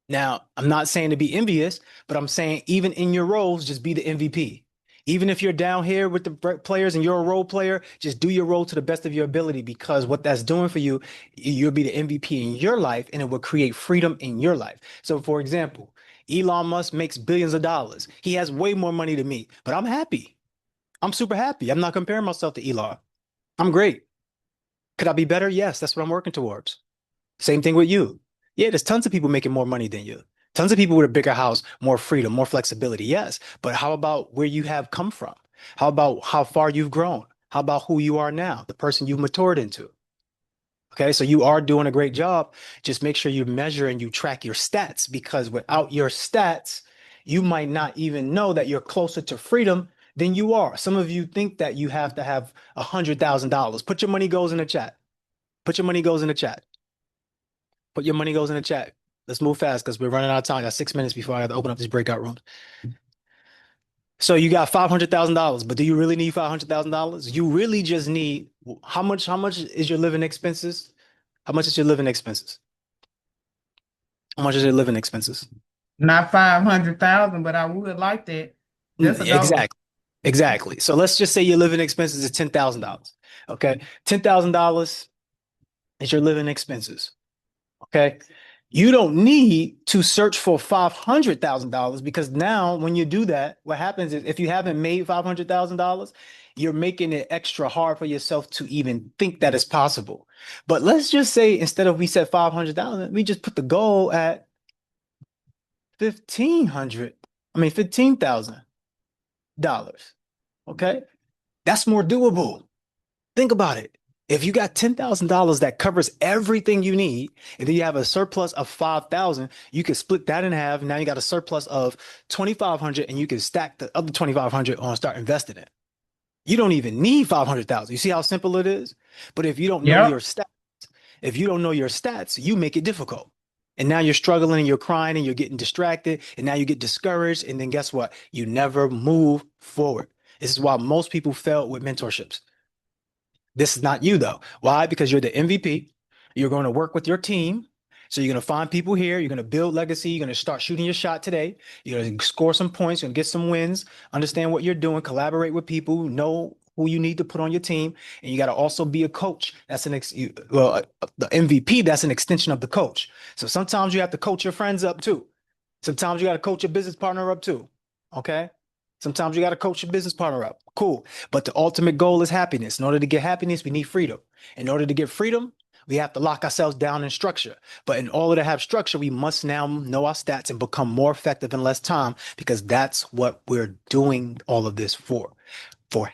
Now, I'm not saying to be envious, but I'm saying even in your roles, just be the MVP. Even if you're down here with the players and you're a role player, just do your role to the best of your ability, because what that's doing for you, you'll be the MVP in your life, and it will create freedom in your life. So for example, Elon Musk makes billions of dollars. He has way more money than me, but I'm happy. I'm super happy. I'm not comparing myself to Elon. I'm great. Could I be better? Yes, that's what I'm working towards. Same thing with you. Yeah, there's tons of people making more money than you. Tons of people with a bigger house, more freedom, more flexibility. Yes. But how about where you have come from? How about how far you've grown? How about who you are now, the person you've matured into? Okay, so you are doing a great job. Just make sure you measure and you track your stats, because without your stats, you might not even know that you're closer to freedom than you are. Some of you think that you have to have $100,000. Put your money goals in the chat. Put your money goals in the chat. Put your money goals in the chat. Let's move fast because we're running out of time. I got 6 minutes before I have to open up this breakout room. So you got $500,000, but do you really need $500,000? You really just need, how much is your living expenses? How much is your living expenses? How much is your living expenses? Not 500,000, but I would like that. That's a goal. Exactly. Exactly. So let's just say your living expenses is $10,000. Okay. $10,000 is your living expenses. Okay. You don't need to search for $500,000, because now when you do that, what happens is if you haven't made $500,000, you're making it extra hard for yourself to even think that it's possible. But let's just say instead of we said 500,000, we just put the goal at $15,000. Okay. That's more doable. Think about it. If you got $10,000 that covers everything you need, and then you have a surplus of 5,000, you can split that in half. Now you got a surplus of 2,500, and you can stack the other 2,500 on, start investing it. You don't even need 500,000. You see how simple it is? But if you don't know your stats, you make it difficult. And now you're struggling and you're crying and you're getting distracted, and now you get discouraged. And then guess what? You never move forward. This is why most people fail with mentorships. This is not you though. Why? Because you're the MVP. You're going to work with your team. So you're going to find people here. You're going to build legacy. You're going to start shooting your shot today. You're going to score some points. You're going to get some wins, understand what you're doing, collaborate with people, know who you need to put on your team. And you got to also be a coach. That's the MVP, that's an extension of the coach. So sometimes you have to coach your friends up too. Sometimes you got to coach your business partner up too. Okay. Sometimes you got to coach your business partner up. Cool. But the ultimate goal is happiness. In order to get happiness, we need freedom. In order to get freedom, we have to lock ourselves down in structure. But in order to have structure, we must now know our stats and become more effective in less time, because that's what we're doing all of this for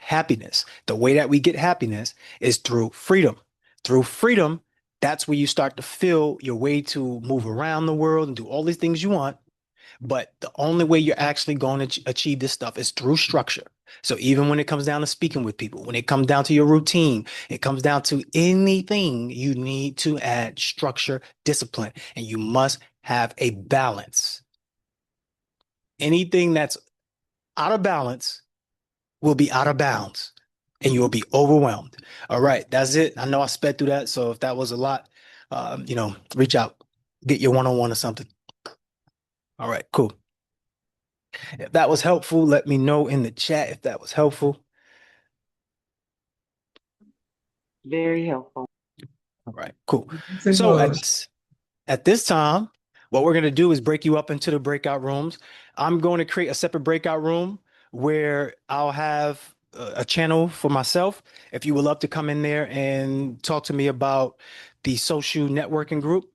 happiness. The way that we get happiness is through freedom. Through freedom, that's where you start to feel your way to move around the world and do all these things you want. But the only way you're actually going to achieve this stuff is through structure. So even when it comes down to speaking with people, when it comes down to your routine, it comes down to anything, you need to add structure, discipline, and you must have a balance. Anything that's out of balance will be out of bounds, and you will be overwhelmed. All right, that's it. I know I sped through that. So if that was a lot, reach out, get your one-on-one or something. All right, cool. If that was helpful, let me know in the chat if that was helpful. Very helpful. All right, cool. So at this time, what we're going to do is break you up into the breakout rooms. I'm going to create a separate breakout room where I'll have a channel for myself. If you would love to come in there and talk to me about the social networking group,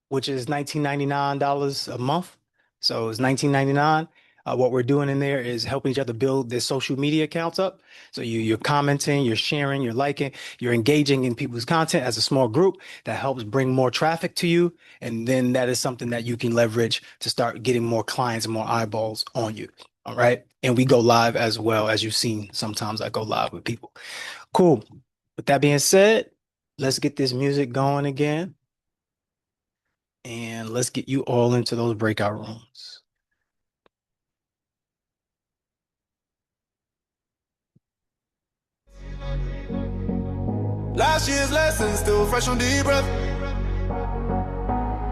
which is $19.99 a month. So it's $19.99. What we're doing in there is helping each other build their social media accounts up. So you're commenting, you're sharing, you're liking, you're engaging in people's content as a small group that helps bring more traffic to you. And then that is something that you can leverage to start getting more clients and more eyeballs on you. All right. And we go live as well. As you've seen, sometimes I go live with people. Cool. With that being said, let's get this music going again. And let's get you all into those breakout rooms. Last year's lesson still fresh on the breath.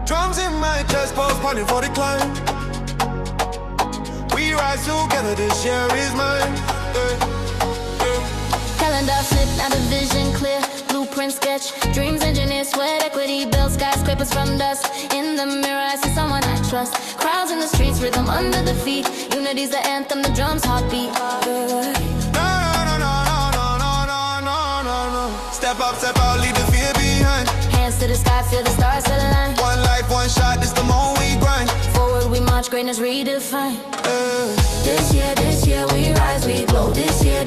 Drums in my chest, postponing for the climb. We rise together, this year is mine. Calendar flip, now the vision clear. Blueprint sketch, dreams engineer, sweat equity, build skyscrapers from dust. In the mirror, I see someone I trust. Crowds in the streets, rhythm under the feet. Unity's the anthem, the drum's heartbeat. Step up, step out, leave the fear behind. Hands to the sky, feel the stars align. One life, one shot, this the moment we grind. watch greatness redefined. This year we rise, we glow. This year,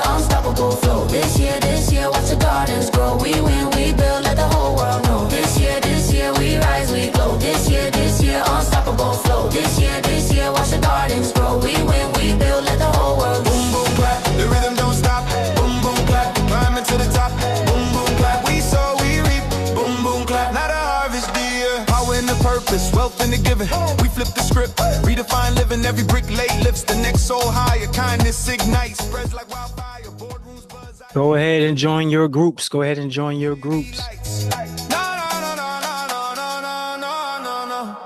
unstoppable flow. This year, watch the gardens grow. We win, we build, let the whole world know. This year we rise, we glow. This year, unstoppable flow. This year, watch the gardens grow. We win, we build, let the whole world know. Boom, boom, clap, the rhythm don't stop. Boom, boom, clap, climbing to the top. Boom, boom, clap, we sow, we reap. Boom, boom, clap, now the harvest dear. Power in the purpose, wealth in the giving. We flip the script, redefine living. Every brick laid lifts the next soul higher. Kindness ignites, spreads like wildfire. Boardrooms buzz out. Go ahead and join your groups. Go ahead and join your groups. No, no, no, no, no, no, no, no, no, no.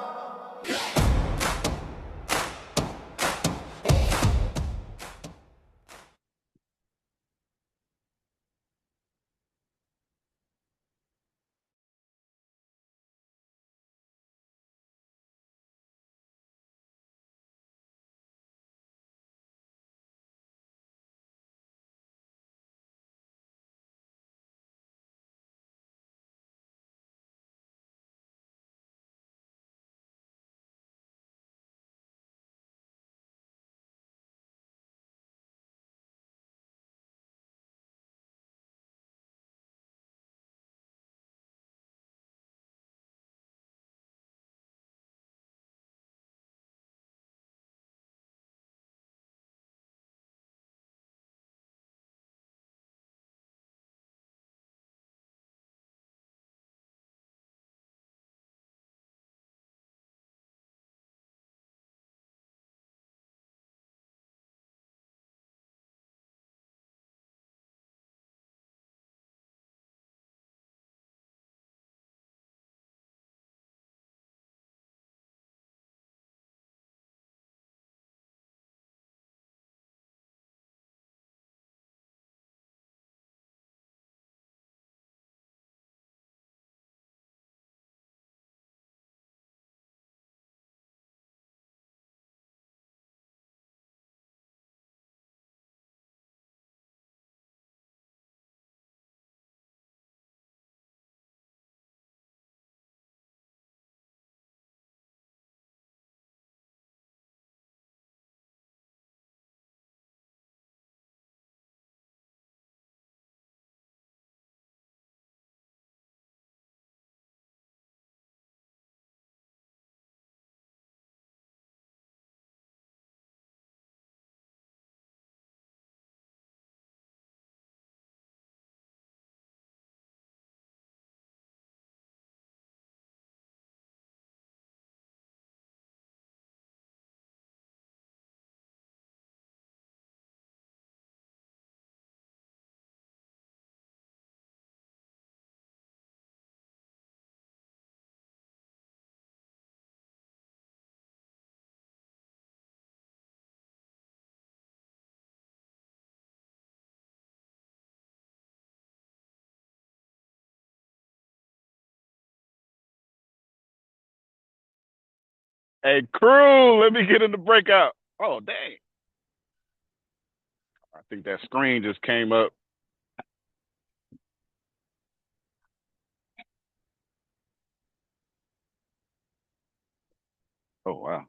Hey, crew, let me get in the breakout. Oh, dang. I think that screen just came up. Oh, wow.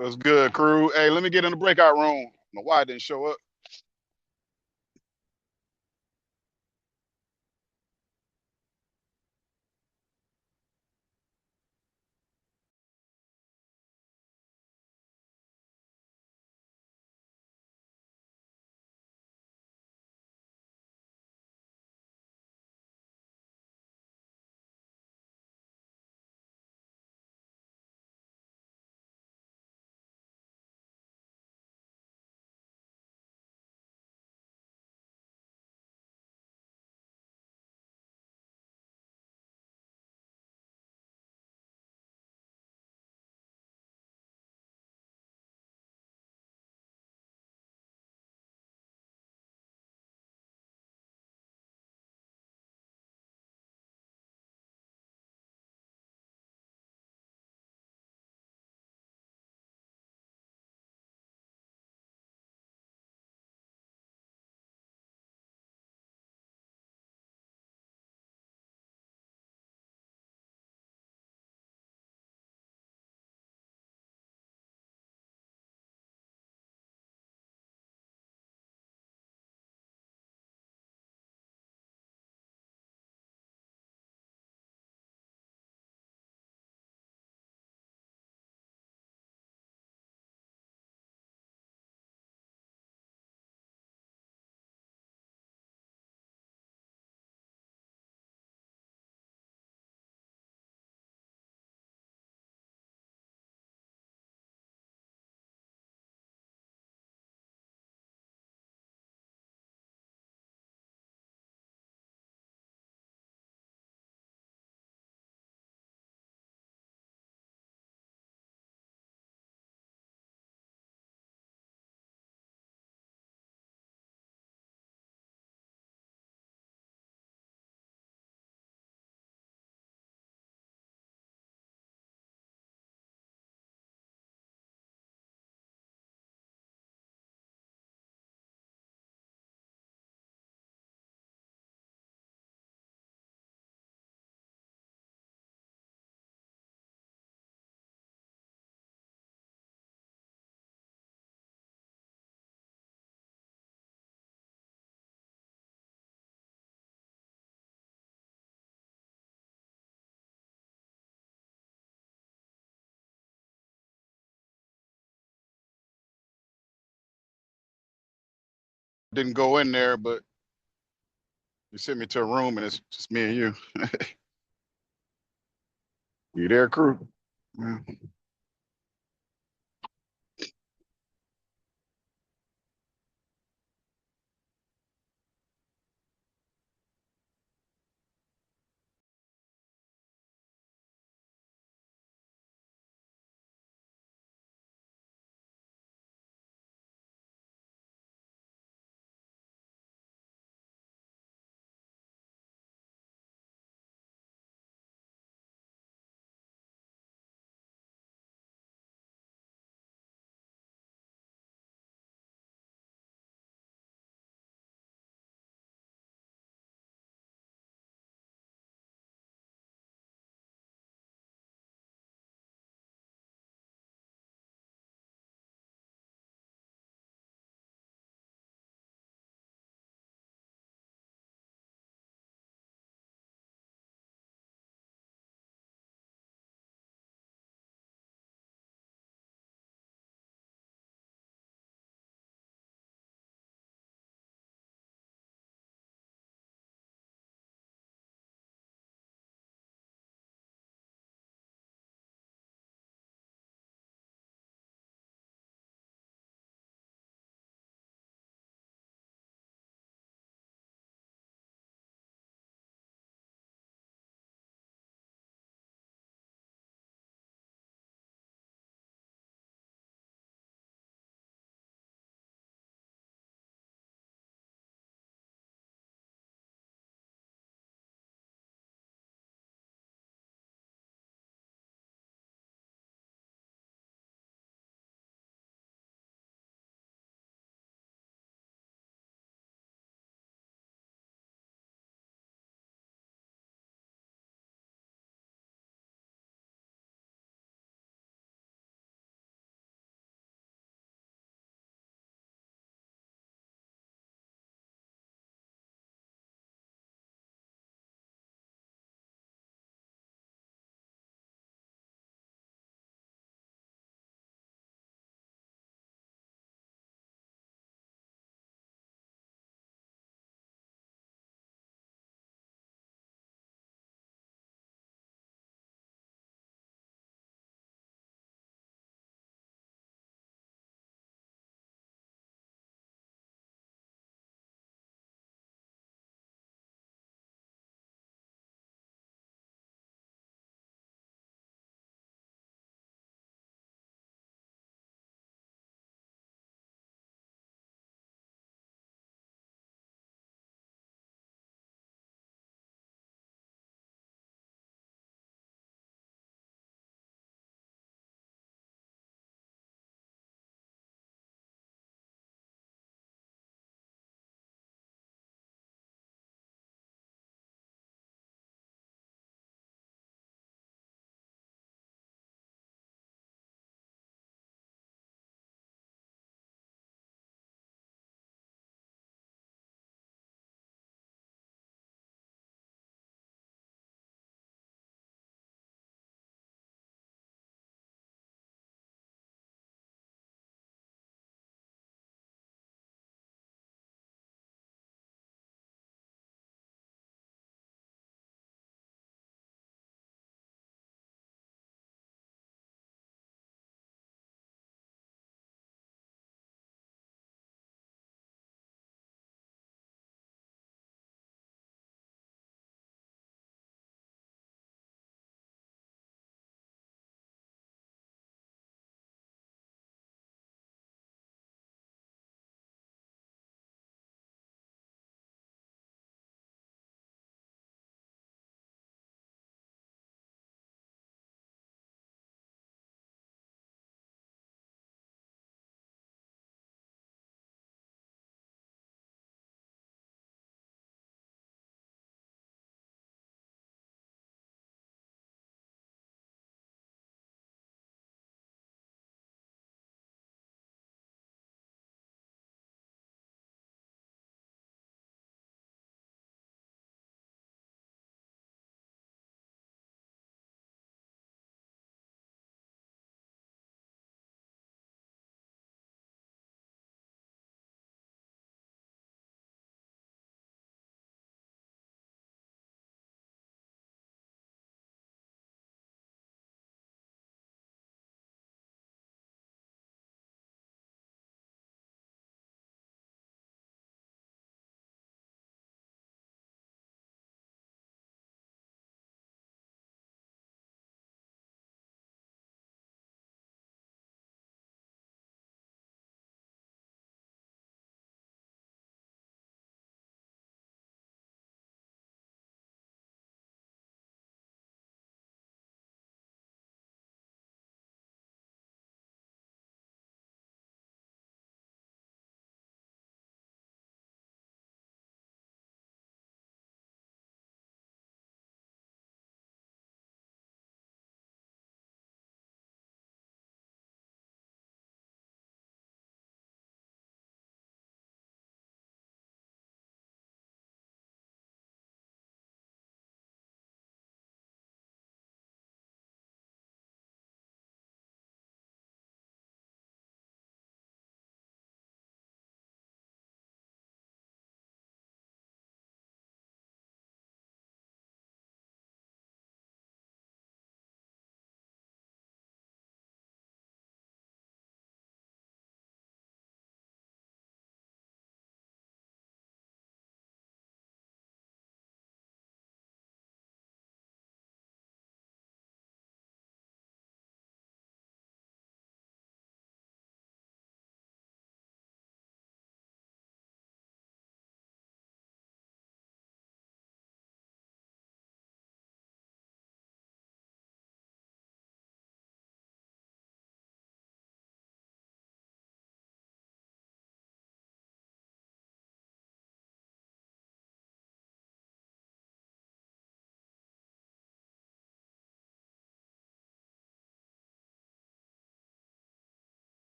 What's good, crew? Hey, let me get in the breakout room. I don't know why I didn't show up. Didn't go in there, but you sent me to a room and it's just me and you. You there, crew? Yeah.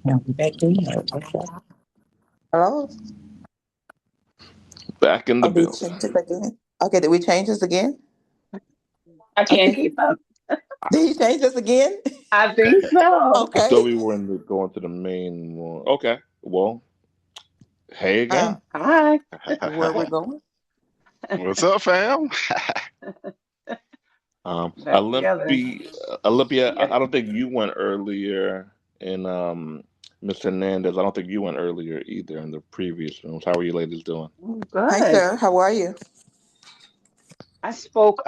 I'll be back to you. Okay. Hello? Back in the Oh, did we building. change this again? Okay, did we change this again? I can't Okay. keep up. Did he change this again? I think so. I thought Okay. we were going to the main one. Okay. Well, hey again. Hi. Where we're going? What's up, fam? Back together. Olympia, Yeah. I don't think you went earlier in Mr. Hernandez. I don't think you went earlier either in the previous rooms. How are you ladies doing? Hi, Good. sir. How are you? I spoke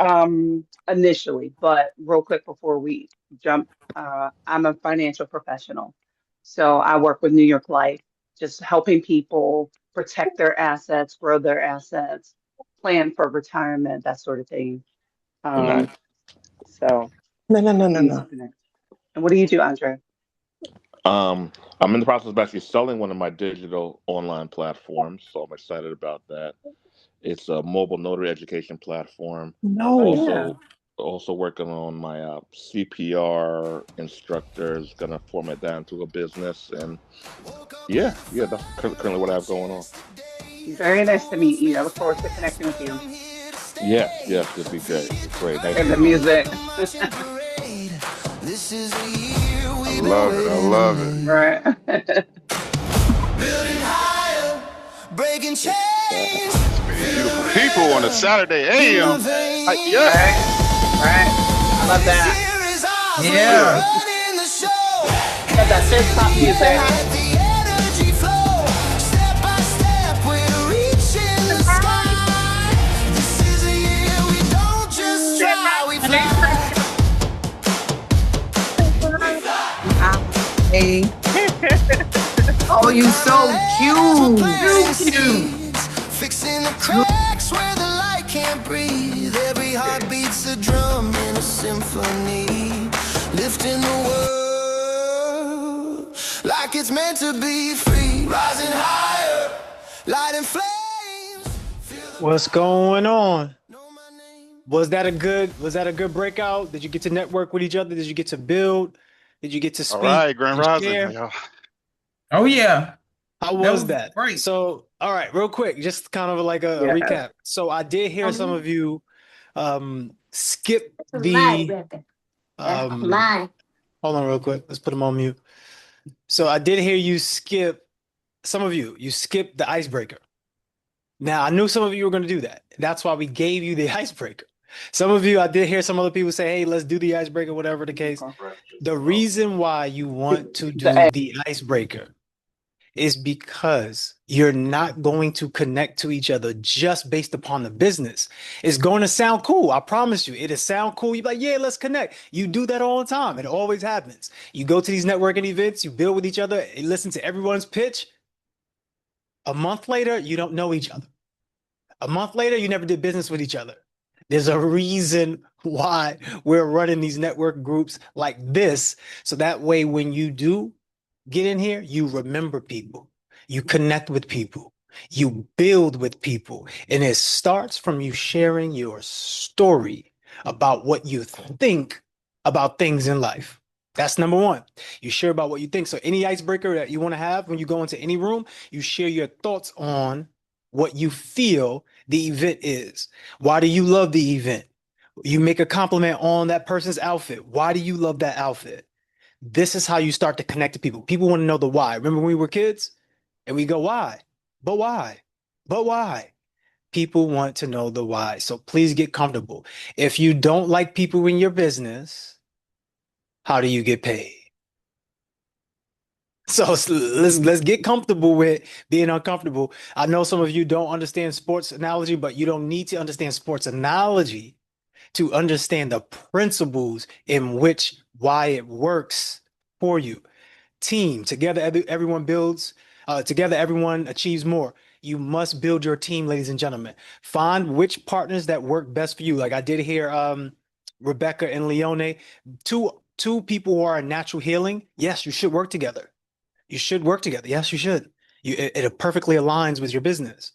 initially, but real quick before we jump, I'm a financial professional. So I work with New York Life, just helping people protect their assets, grow their assets, plan for retirement, that sort of thing. Nice. So No. easy to connect. And what do you do, Andre? I'm in the process of actually selling one of my digital online platforms, so I'm excited about that. It's a mobile notary education platform. Oh, yeah. Also working on my CPR instructors, gonna format that into a business, and yeah, that's currently what I have going on. Very nice to meet you. I look forward to connecting with you. Yes, it'd be great. It's great. Nice And to the meet you. music. This is the year I we've love it. I love it. Right. building higher, breaking chains. Beautiful people on a Saturday AM. Yeah. Right. I love that. Yeah. Love that TikTok music. Hey. Oh, you so cute. Fixing the cracks where the light can't breathe. Every heart beats a drum in a symphony, lifting the world like it's meant to be free. Rising higher, lighting flames. What's going on? Know my name. Was that a good breakout? Did you get to network with each other? Did you get to build? Did you get to All speak? right, Grand and Rising. share? Y'all. Oh, yeah. How That was was that? great. So, all right, real quick, just kind of like a Yeah. recap. So I did hear some of you skip the hold on real quick. Let's put them on mute. So I did hear you skip you skipped the icebreaker. Now I knew some of you were going to do that. That's why we gave you the icebreaker. Some of you, I did hear some other people say, hey, let's do the icebreaker, whatever the case. The reason why you want to do the icebreaker is because you're not going to connect to each other just based upon the business. It's going to sound cool. I promise you, it'll sound cool. You're like, yeah, let's connect. You do that all the time. It always happens. You go to these networking events, you build with each other, you listen to everyone's pitch. A month later, you don't know each other. A month later, you never did business with each other. There's a reason why we're running these network groups like this. So that way, when you do get in here, you remember people, you connect with people, you build with people. And it starts from you sharing your story about what you think about things in life. That's number one. You share about what you think. So any icebreaker that you want to have when you go into any room, you share your thoughts on what you feel the event is. Why do you love the event? You make a compliment on that person's outfit. Why do you love that outfit? This is how you start to connect to people. People want to know the why. Remember when we were kids and we go, why? But why? But why? People want to know the why. So please get comfortable. If you don't like people in your business, how do you get paid? So let's get comfortable with being uncomfortable. I know some of you don't understand sports analogy, but you don't need to understand sports analogy to understand the principles in which why it works for you. Team, together everyone builds, together everyone achieves more. You must build your team, ladies and gentlemen. Find which partners that work best for you. Like I did hear Rebecca and Leone, two people who are in natural healing. Yes, you should work together. You should work together. Yes, you should. It perfectly aligns with your business.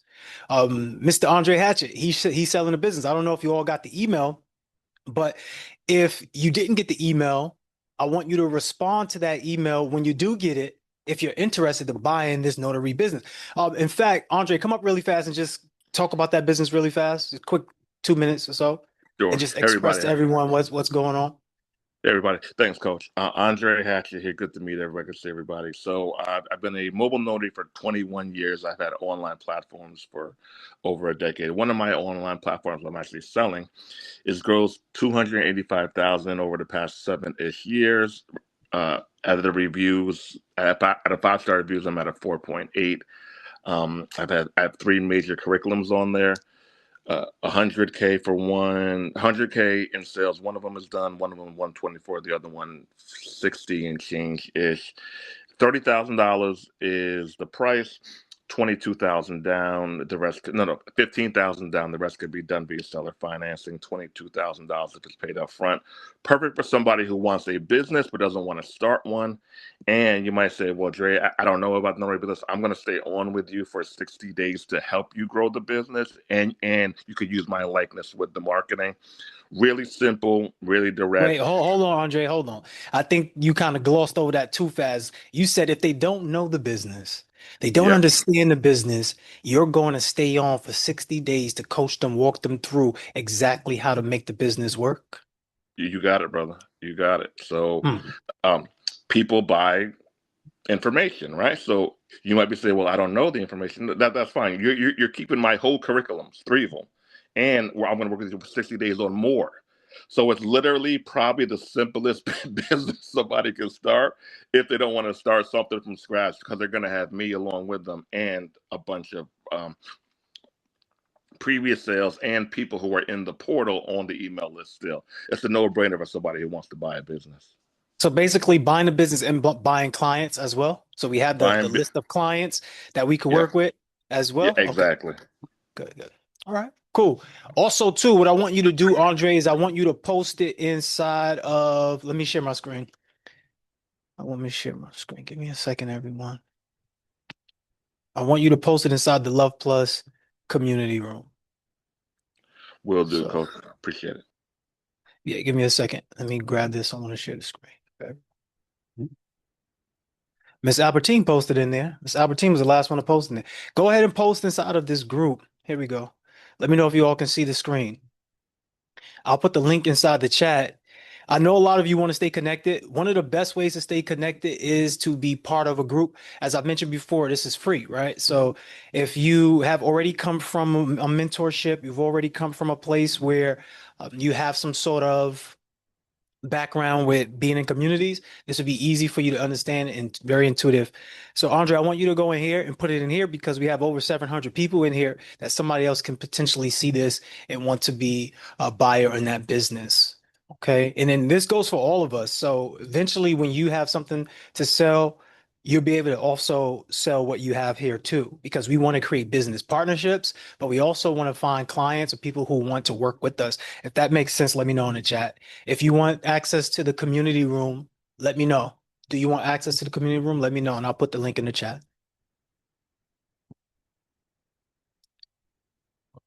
Mr. Andre Hatchett, he's selling a business. I don't know if you all got the email, But if you didn't get the email, I want you to respond to that email when you do get it, if you're interested to buy in this notary business. In fact, Andre, come up really fast and just talk about that business really fast, just quick 2 minutes or so, Sure. and just express to everyone what's going on. Everybody, thanks, Coach. Andre Hatcher here. Good to meet everybody. Good to see everybody. So I've been a mobile notary for 21 years. I've had online platforms for over a decade. One of my online platforms I'm actually selling is grows 285,000 over the past 7-ish years. Out of the reviews, out of 5-star reviews, I'm at a 4.8. I have 3 major curriculums on there. 100K for one, 100K in sales. One of them is done. One of them 124. The other one 60 and change ish. $30,000 is the price. 22,000 down. The rest, no, 15,000 down. The rest could be done via seller financing. $22,000 if it's paid up front. Perfect for somebody who wants a business but doesn't want to start one. And you might say, well, Dre, I don't know about notary business. I'm going to stay on with you for 60 days to help you grow the business. And you could use my likeness with the marketing. Really simple, really direct. Wait, hold on, Andre, hold on. I think you kind of glossed over that too fast. You said if they don't know the business, they don't understand the business, you're going to stay on for 60 days to coach them, walk them through exactly how to make the business work. You got it, brother. You got it. So people buy information, right? So you might be saying, well, I don't know the information. That's fine. You're keeping my whole curriculums, 3 of them. And I'm going to work with you for 60 days or more. So it's literally probably the simplest business somebody can start if they don't want to start something from scratch, because they're going to have me along with them and a bunch of previous sales and people who are in the portal on the email list still. It's a no-brainer for somebody who wants to buy a business. So basically buying a business and buying clients as well. So we have the list of clients that we could work with as well. Yeah, exactly. Okay. Good. All right, cool. Also too, what I want you to do, Andre, is I want you to post it inside of, let me share my screen. Give me a second, everyone. I want you to post it inside the Love Plus community room. Will do, Coach. Appreciate it. Yeah, give me a second. Let me grab this. I want to share the screen. Okay. Miss Albertine posted in there. Miss Albertine was the last one to post in it. Go ahead and post inside of this group. Here we go. Let me know if you all can see the screen. I'll put the link inside the chat. I know a lot of you want to stay connected. One of the best ways to stay connected is to be part of a group. As I mentioned before, this is free, right? So if you have already come from a mentorship, you've already come from a place where you have some sort of background with being in communities, this would be easy for you to understand and very intuitive. So Andre, I want you to go in here and put it in here because we have over 700 people in here that somebody else can potentially see this and want to be a buyer in that business. Okay. And then this goes for all of us. So eventually when you have something to sell, you'll be able to also sell what you have here too, because we want to create business partnerships, but we also want to find clients or people who want to work with us. If that makes sense, let me know in the chat. If you want access to the community room, let me know. Do you want access to the community room? Let me know, and I'll put the link in the chat.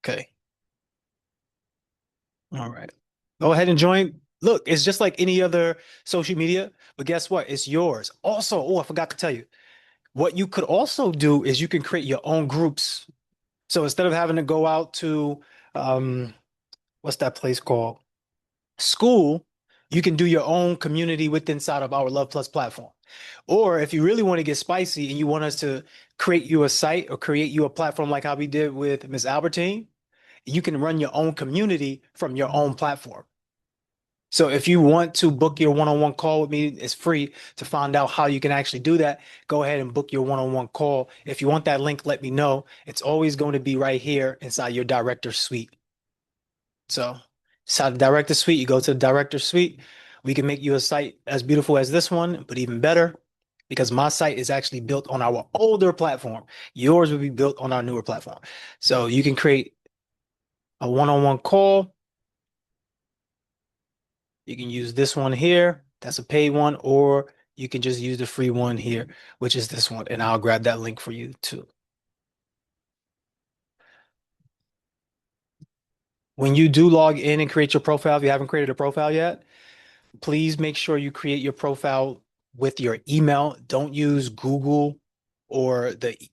Okay. All right. Go ahead and join. Look, it's just like any other social media, but guess what? It's yours. Also, I forgot to tell you. What you could also do is you can create your own groups. So instead of having to go out to, what's that place called? School, you can do your own community within inside of our Love Plus platform. Or if you really want to get spicy and you want us to create you a site or create you a platform like how we did with Ms. Albertine, you can run your own community from your own platform. So if you want to book your one-on-one call with me, it's free. To find out how you can actually do that, go ahead and book your one-on-one call. If you want that link, let me know. It's always going to be right here inside your director suite. So inside the director suite, you go to the director suite. We can make you a site as beautiful as this one, but even better, because my site is actually built on our older platform. Yours will be built on our newer platform. So you can create a one-on-one call. You can use this one here. That's a paid one, or you can just use the free one here, which is this one. And I'll grab that link for you too. When you do log in and create your profile, if you haven't created a profile yet, please make sure you create your profile with your email. Don't use Google or I think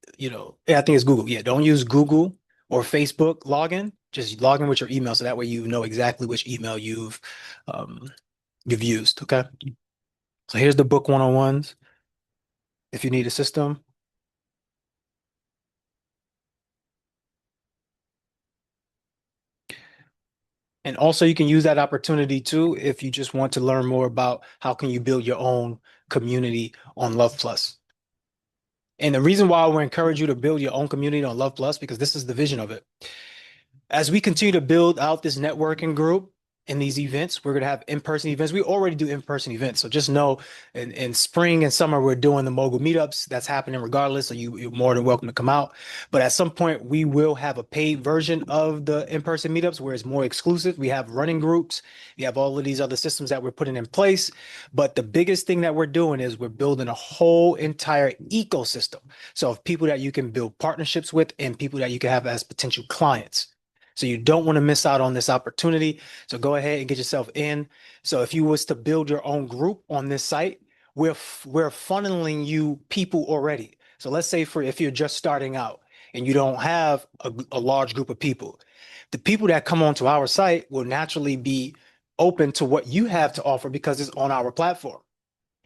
it's Google. Yeah, don't use Google or Facebook login. Just log in with your email so that way you know exactly which email you've used. Okay. So here's the book 101s. If you need a system. And also you can use that opportunity too if you just want to learn more about how can you build your own community on Love Plus. And the reason why we encourage you to build your own community on Love Plus, because this is the vision of it. As we continue to build out this networking group in these events, we're going to have in-person events. We already do in-person events. So just know in spring and summer, we're doing the mogul meetups. That's happening regardless. So you're more than welcome to come out. But at some point, we will have a paid version of the in-person meetups where it's more exclusive. We have running groups. We have all of these other systems that we're putting in place. But the biggest thing that we're doing is we're building a whole entire ecosystem. So of people that you can build partnerships with and people that you can have as potential clients. So you don't want to miss out on this opportunity. So go ahead and get yourself in. So if you was to build your own group on this site, we're funneling you people already. So let's say if you're just starting out and you don't have a large group of people, the people that come onto our site will naturally be open to what you have to offer because it's on our platform.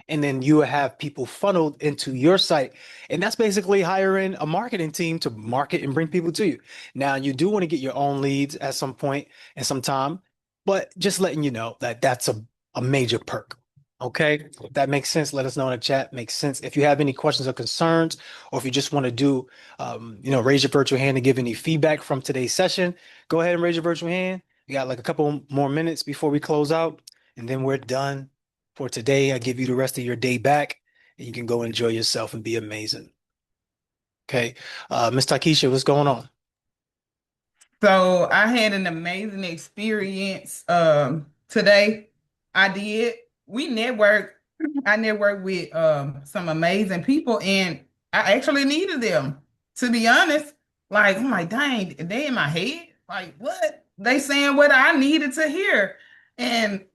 And then you will have people funneled into your site. And that's basically hiring a marketing team to market and bring people to you. Now, you do want to get your own leads at some point and some time, but just letting you know that that's a major perk. Okay, if that makes sense, let us know in the chat. Makes sense. If you have any questions or concerns, or if you just want to do, raise your virtual hand to give any feedback from today's session, go ahead and raise your virtual hand. We got like a couple more minutes before we close out, and then we're done for today. I give you the rest of your day back, and you can go enjoy yourself and be amazing. Okay, Miss Takisha, what's going on? So I had an amazing experience today. I did. I networked with some amazing people, and I actually needed them, to be honest. Like, I'm like, dang, they in my head. Like, what? They saying what I needed to hear. And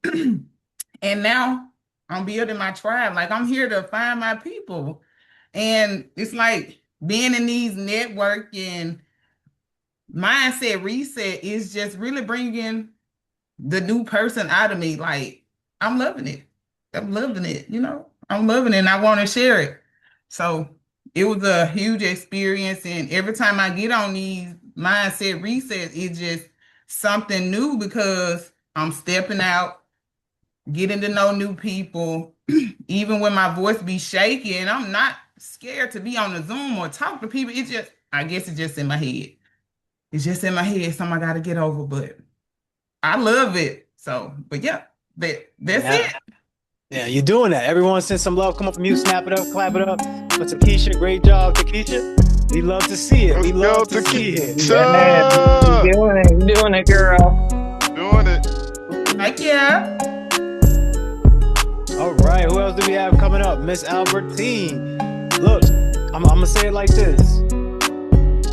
and now I'm building my tribe. Like, I'm here to find my people. And it's like being in these networking mindset reset is just really bringing the new person out of me. Like, I'm loving it. I'm loving it. I'm loving it and I want to share it. So it was a huge experience. And every time I get on these mindset resets, it's just something new because I'm stepping out, getting to know new people, even when my voice be shaky and I'm not scared to be on the Zoom or talk to people. I guess it's just in my head. It's just in my head, something I got to get over, but I love it. So, but yeah, that's it. Yeah, you're doing that. Everyone send some love. Come up from you, snap it up, clap it up. But Takisha, great job, Takisha. We love to see it. We love to see it. Yeah, doing it, girl. Doing it. Thank you. All right, who else do we have coming up? Miss Albertine. Look, I'm gonna say it like this.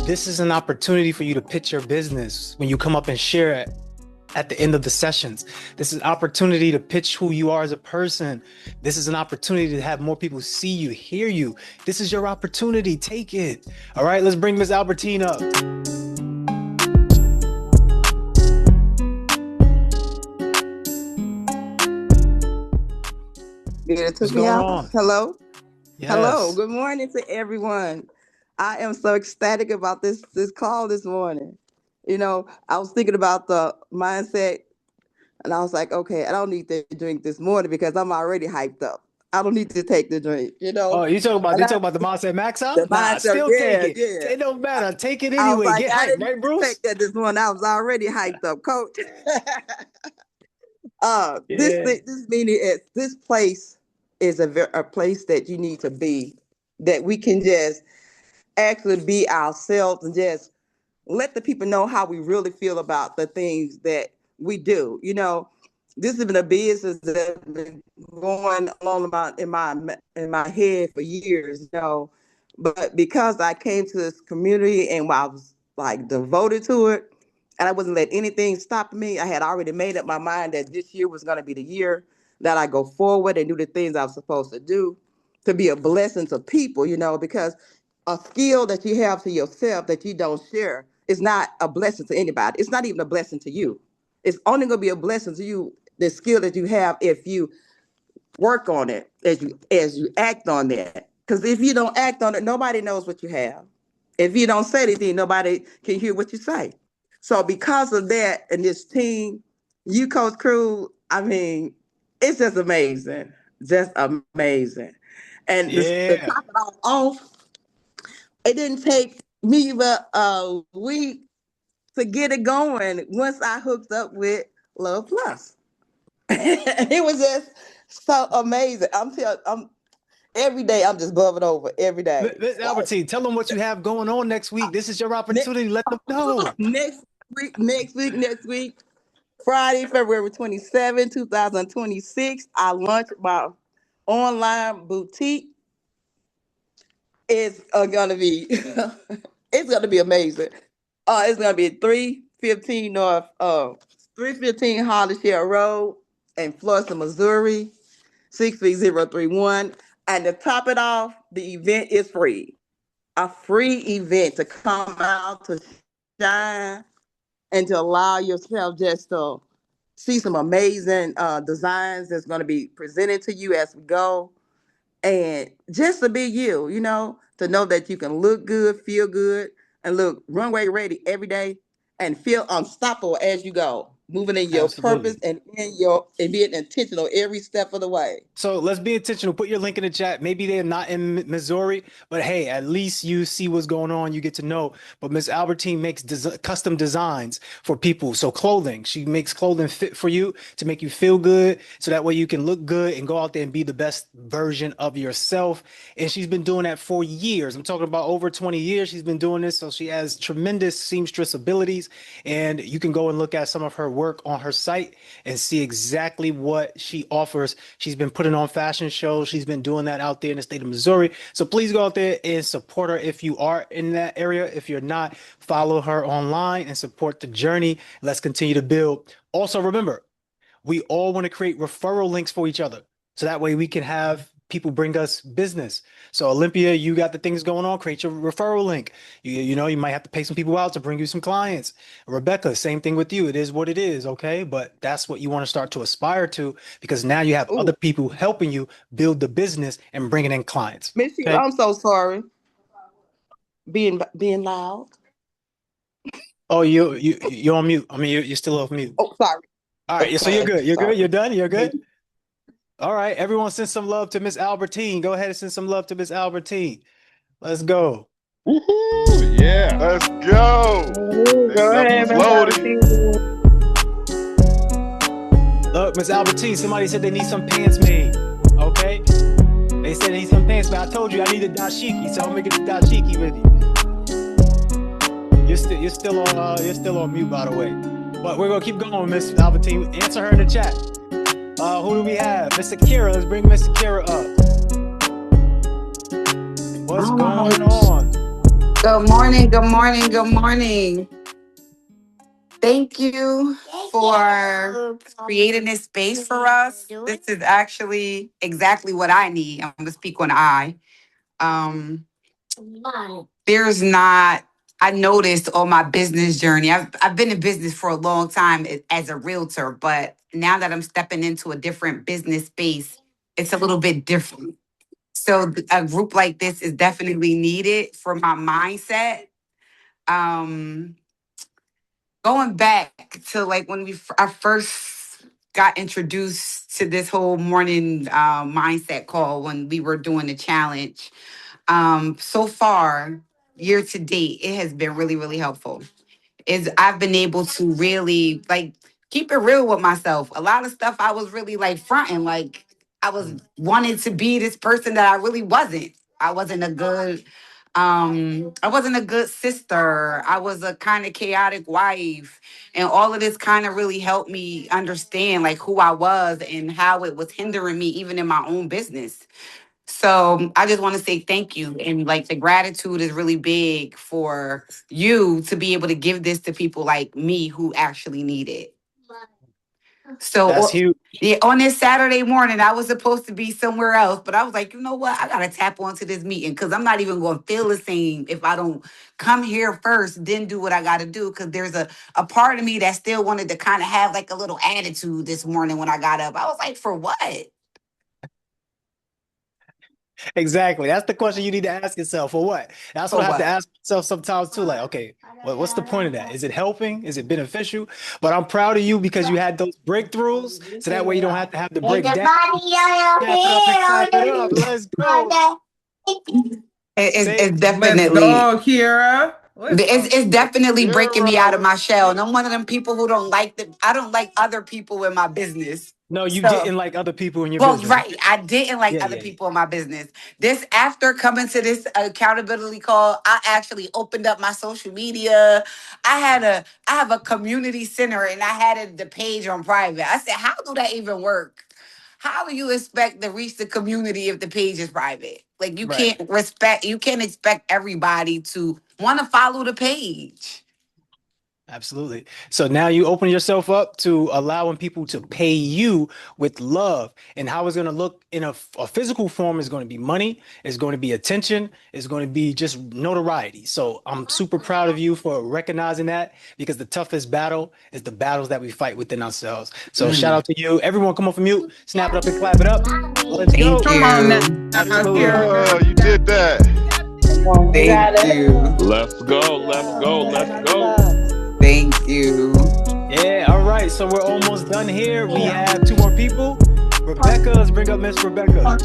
This is an opportunity for you to pitch your business when you come up and share it at the end of the sessions. This is an opportunity to pitch who you are as a person. This is an opportunity to have more people see you, hear you. This is your opportunity. Take it. All right, let's bring Miss Albertine up. What's going on? Hello. Yes. Hello. Good morning to everyone. I am so ecstatic about this call this morning. I was thinking about the mindset and I was like, okay, I don't need to drink this morning because I'm already hyped up. I don't need to take the drink, Oh, you talking about the mindset max out? The mindset, still take it. yeah. It don't matter. Take it I was anyway. like, Get I hyped, didn't right, Bruce? take that this morning. I was already hyped up, coach. This meeting is this place is a place that you need to be, that we can just actually be ourselves and just let the people know how we really feel about the things that we do. This has been a business that's been going on about in my head for years, but because I came to this community and I was like devoted to it, and I wasn't letting anything stop me. I had already made up my mind that this year was going to be the year that I go forward and do the things I was supposed to do to be a blessing to people, because a skill that you have to yourself that you don't share is not a blessing to anybody. It's not even a blessing to you. It's only going to be a blessing to you, the skill that you have, if you work on it, as you act on that. Because if you don't act on it, nobody knows what you have. If you don't say anything, nobody can hear what you say. So because of that, and this team, you, Coach Cruz, I mean, it's just amazing. Just amazing. And to Yeah. top it all off, it didn't take me but a week to get it going once I hooked up with Love Plus. It was just so amazing. I'm every day I'm just bubbling over every day. Miss Albertine, tell them what you have going on next week. This is your opportunity. Let them know. Next week, Friday, February 27, 2026, I launch my online boutique. It's gonna be it's gonna be amazing. It's gonna be 315 North 315 Holly Share Road in Florissant, Missouri, 63031. And to top it off, the event is free. A free event to come out to shine and to allow yourself just to see some amazing designs that's going to be presented to you as we go. And just to be you, to know that you can look good, feel good, and look runway ready every day and feel unstoppable as you go, moving in your purpose Absolutely. and being intentional every step of the way. So let's be intentional. Put your link in the chat. Maybe they're not in Missouri, but hey, at least you see what's going on. You get to know. But Miss Albertine makes custom designs for people. So clothing, she makes clothing fit for you to make you feel good. So that way you can look good and go out there and be the best version of yourself. And she's been doing that for years. I'm talking about over 20 years. She's been doing this. So she has tremendous seamstress abilities. And you can go and look at some of her work on her site and see exactly what she offers. She's been putting on fashion shows. She's been doing that out there in the state of Missouri. So please go out there and support her if you are in that area. If you're not, follow her online and support the journey. Let's continue to build. Also, remember, we all want to create referral links for each other. So that way we can have people bring us business. So Olympia, you got the things going on, create your referral link. You know, you might have to pay some people out to bring you some clients. Rebecca, same thing with you. It is what it is, okay? But that's what you want to start to aspire to, because now you have other people helping you build the business and bringing in clients. Miss you, Okay? I'm so sorry. Being loud. Oh, you're on mute. I mean, you're still off mute. Oh, sorry. All right, so you're Okay, good. You're sorry. good. You're done. You're good. All right, everyone send some love to Miss Albertine. Go ahead and send some love to Miss Albertine. Let's go. Woohoo! Yeah. Let's go. Go ahead, Miss Albertine. Look, Miss Albertine, somebody said they need some pants made. Okay? They said they need some pants made. I told you I need a dashiki, so I'm making a dashiki with you. You're still on mute, by the way. But we're gonna keep going, Miss Albertine. Answer her in the chat. Who do we have? Miss Akira. Let's bring Miss Akira up. What's going on? Good morning, good morning, good morning. Thank you for creating this space for us. This is actually exactly what I need. I'm gonna speak on I. I noticed on my business journey, I've been in business for a long time as a realtor, but now that I'm stepping into a different business space, it's a little bit different. So a group like this is definitely needed for my mindset. Going back to like when I first got introduced to this whole morning mindset call when we were doing the challenge. So far, year to date, it has been really, really helpful. I've been able to really like keep it real with myself. A lot of stuff I was really like fronting, like I was wanting to be this person that I really wasn't. I wasn't a good sister. I was a kind of chaotic wife. And all of this kind of really helped me understand like who I was and how it was hindering me even in my own business. So I just want to say thank you. And like the gratitude is really big for you to be able to give this to people like me who actually need it. So That's huge. yeah, on this Saturday morning, I was supposed to be somewhere else, but I was like, you know what? I gotta tap onto this meeting because I'm not even gonna feel the same if I don't come here first, then do what I gotta do. Cause there's a part of me that still wanted to kind of have like a little attitude this morning when I got up. I was like, for what? Exactly. That's the question you need to ask yourself. For what? That's what For I have to what? ask myself sometimes too. Like, okay, what's the point of that? Is it helping? Is it beneficial? But I'm proud of you because you had those breakthroughs. So that way you don't have to have to break down. Clap it up and clap it up. Let's go. It's Let's definitely. go, Kira. It's definitely breaking me out of my Kira, shell. And I'm one of them people who don't like I don't like other people in my business. No, you So, didn't like other people in your well, business. right. I didn't like Yeah, other yeah. people in my business. This after coming to this accountability call, I actually opened up my social media. I have a community center and I had the page on private. I said, how do that even work? How do you expect to reach the community if the page is private? Like you Right. can't expect everybody to want to follow the page. Absolutely. So now you open yourself up to allowing people to pay you with love. And how it's going to look in a physical form is going to be money, it's going to be attention, it's going to be just notoriety. So I'm super proud of you for recognizing that because the toughest battle is the battles that we fight within ourselves. So shout out to you. Everyone come off of mute, snap it up and clap it up. Let's Thank go. Come on now, you. Absolutely. Kira. you did that. Thank you. Let's go. Let's go. Let's go. Thank you. Yeah, all right. So we're almost done here. We have 2 more people. Rebecca, let's bring up Miss Rebecca.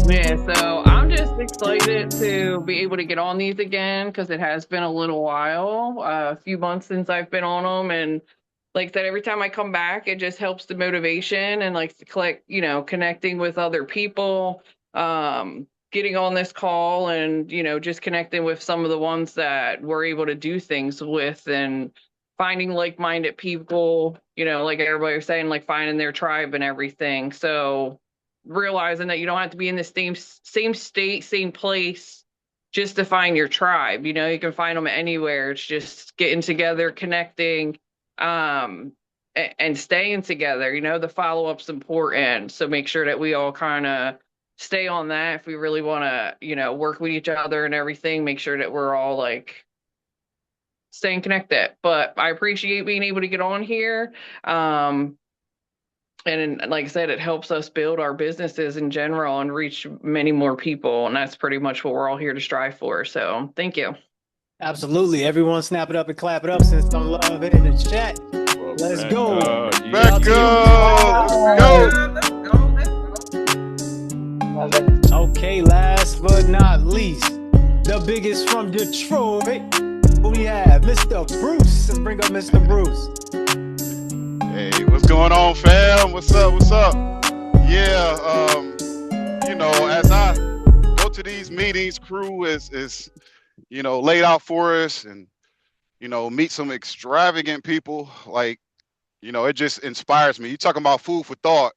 Yeah, so I'm just excited to be able to get on these again because it has been a little while, a few months since I've been on them. And like I said, every time I come back, it just helps the motivation and like connecting with other people, getting on this call and, just connecting with some of the ones that we're able to do things with and finding like-minded people, like everybody was saying, like finding their tribe and everything. So realizing that you don't have to be in the same state, same place just to find your tribe. You can find them anywhere. It's just getting together, connecting, and staying together. The follow-up's important. So make sure that we all kind of stay on that if we really want to, work with each other and everything. Make sure that we're all like staying connected. But I appreciate being able to get on here. And like I said, it helps us build our businesses in general and reach many more people. And that's pretty much what we're all here to strive for. So thank you. Absolutely. Everyone snap it up and clap it up. Send some love in the chat. Let's go. Let's go. Okay, last but not least, the biggest from Detroit. Who we have? Mr. Bruce. Let's bring up Mr. Bruce. Hey, what's going on, fam? What's up? What's up? Yeah, as I go to these meetings, crew is laid out for us and, meet some extravagant people. Like, it just inspires me. You talking about food for thought.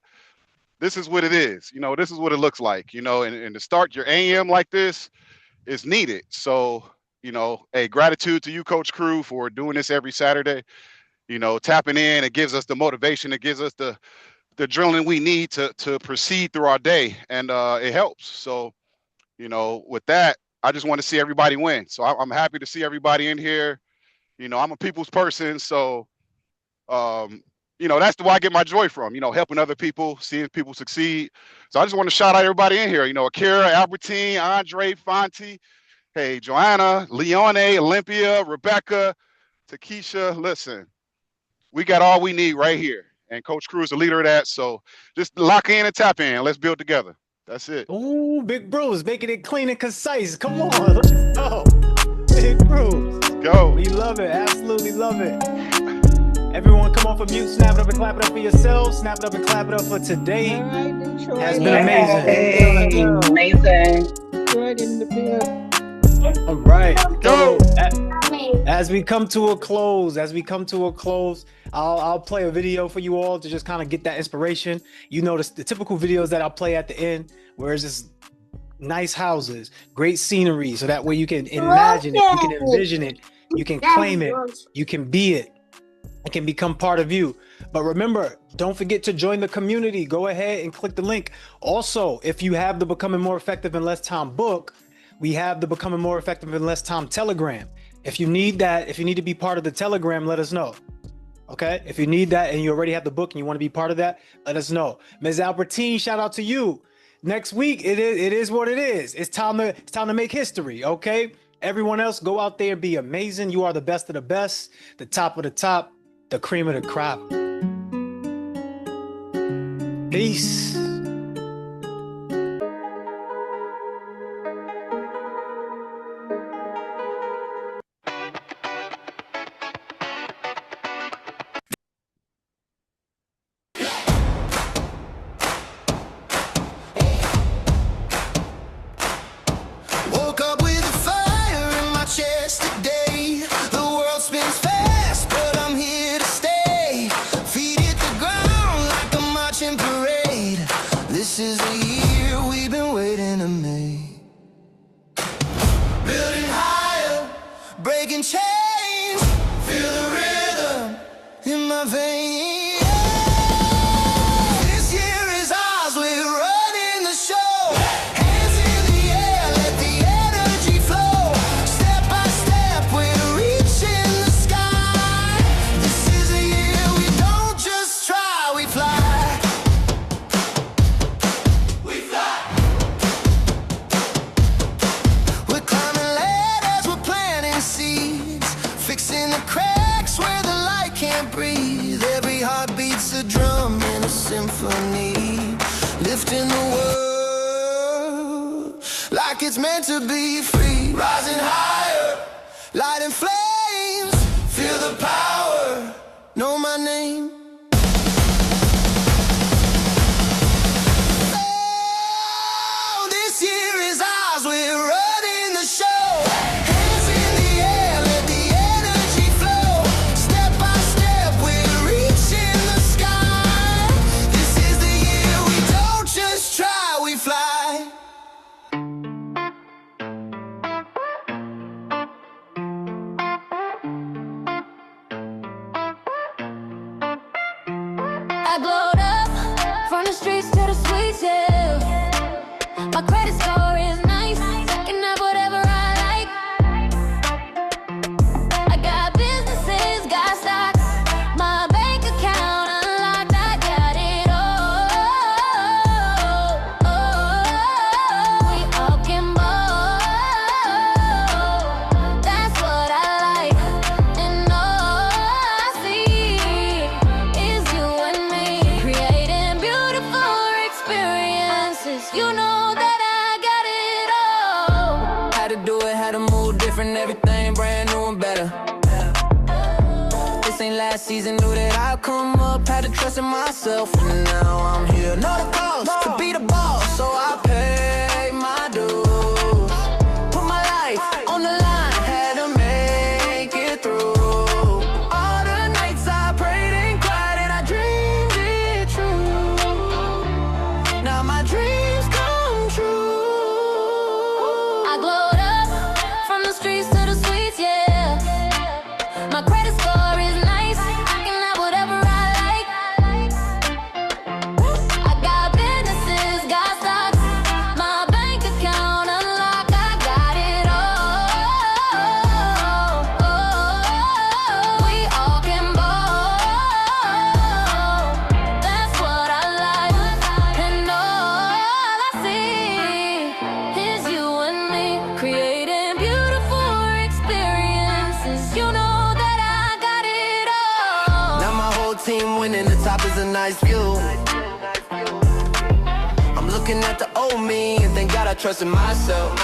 This is what it is. This is what it looks like, and to start your AM like this is needed. So, hey, gratitude to you, Coach Crew, for doing this every Saturday. Tapping in, it gives us the motivation, it gives us the adrenaline we need to proceed through our day, and it helps. So, with that, I just want to see everybody win. So I'm happy to see everybody in here. I'm a people's person, so that's where I get my joy from. Helping other people, seeing people succeed. So I just want to shout out everybody in here. Akira, Albertine, Andre, Fonte, hey, Joanna, Leone, Olympia, Rebecca, Takesha. Listen. We got all we need right here. And Coach Crew is the leader of that. So just lock in and tap in. Let's build together. That's it. Ooh, Big Bruce, making it clean and concise. Come on, let's go. Big Bruce. Let's go. We love it. Absolutely love it. Everyone come off of mute, snap it up and clap it up for yourselves. Snap it up and clap it up for today. Has been amazing. Amazing. All right. Go. As we come to a close, I'll play a video for you all to just kind of get that inspiration. You notice the typical videos that I'll play at the end, where it's just nice houses, great scenery, so that way you can imagine it, you can envision it, you can claim it, you can be it. It can become part of you. But remember, don't forget to join the community. Go ahead and click the link. Also, if you have the Becoming More Effective in Less Time book, we have the Becoming More Effective in Less Time Telegram. If you need that, if you need to be part of the Telegram, let us know. Okay? If you need that and you already have the book and you want to be part of that, let us know. Ms. Albertine, shout out to you. Next week, it is what it is. It's time to make history, okay? Everyone else, go out there and be amazing. You are the best of the best, the top of the top, the cream of the crop. Peace. Woke up with a fire in my chest today. The world spins fast, but I'm here to stay. Feet hit the ground like a marching parade. This is the year we've been waiting to make. Building higher, breaking chains. Feel the rhythm in my veins. This year is ours, we're running the show. Hands in the air, let the energy flow. Step by step, we're reaching the sky. This is a year we don't just try, we fly. We fly. We're climbing ladders, we're planting seeds. Fixing the cracks where the light can't breathe. Every heartbeat's a drum in a symphony. Lifting the world like it's meant to be free. Rising higher, lighting flames. Feel the power, know my name. Oh, this year is ours, we're running the show. Hands in the air, let the energy flow. Step by step, we're reaching the sky. This is the year we don't just try, we fly. I glowed up from the streets to the sweets, yeah. My credit score is nice. I can have whatever I like. I got businesses, got stocks. My bank account unlocked. I got it all. We all can ball. That's what I like. And all I see is you and me, creating beautiful experiences. You know that I got it all. Had to do it, had to move different, everything brand new and better. This ain't last season, knew that I'd come up, had to trust in myself, and now I'm here. Know the cost to be the boss, so I pay my dues. Put my life on the line, had to make it through. All the nights I prayed and cried and I dreamed it true. Now my dreams come true. I glowed up from the streets to the sweets, yeah. My credit score is nice. I can have whatever I like. I got businesses, got stocks. My bank account unlocked. I got it all. We all can ball. That's what I like. And all I see is you and me, creating beautiful experiences. You know that I got it all. Now my whole team winning, the top is a nice view. I'm looking at the old me and thank God I trusted myself.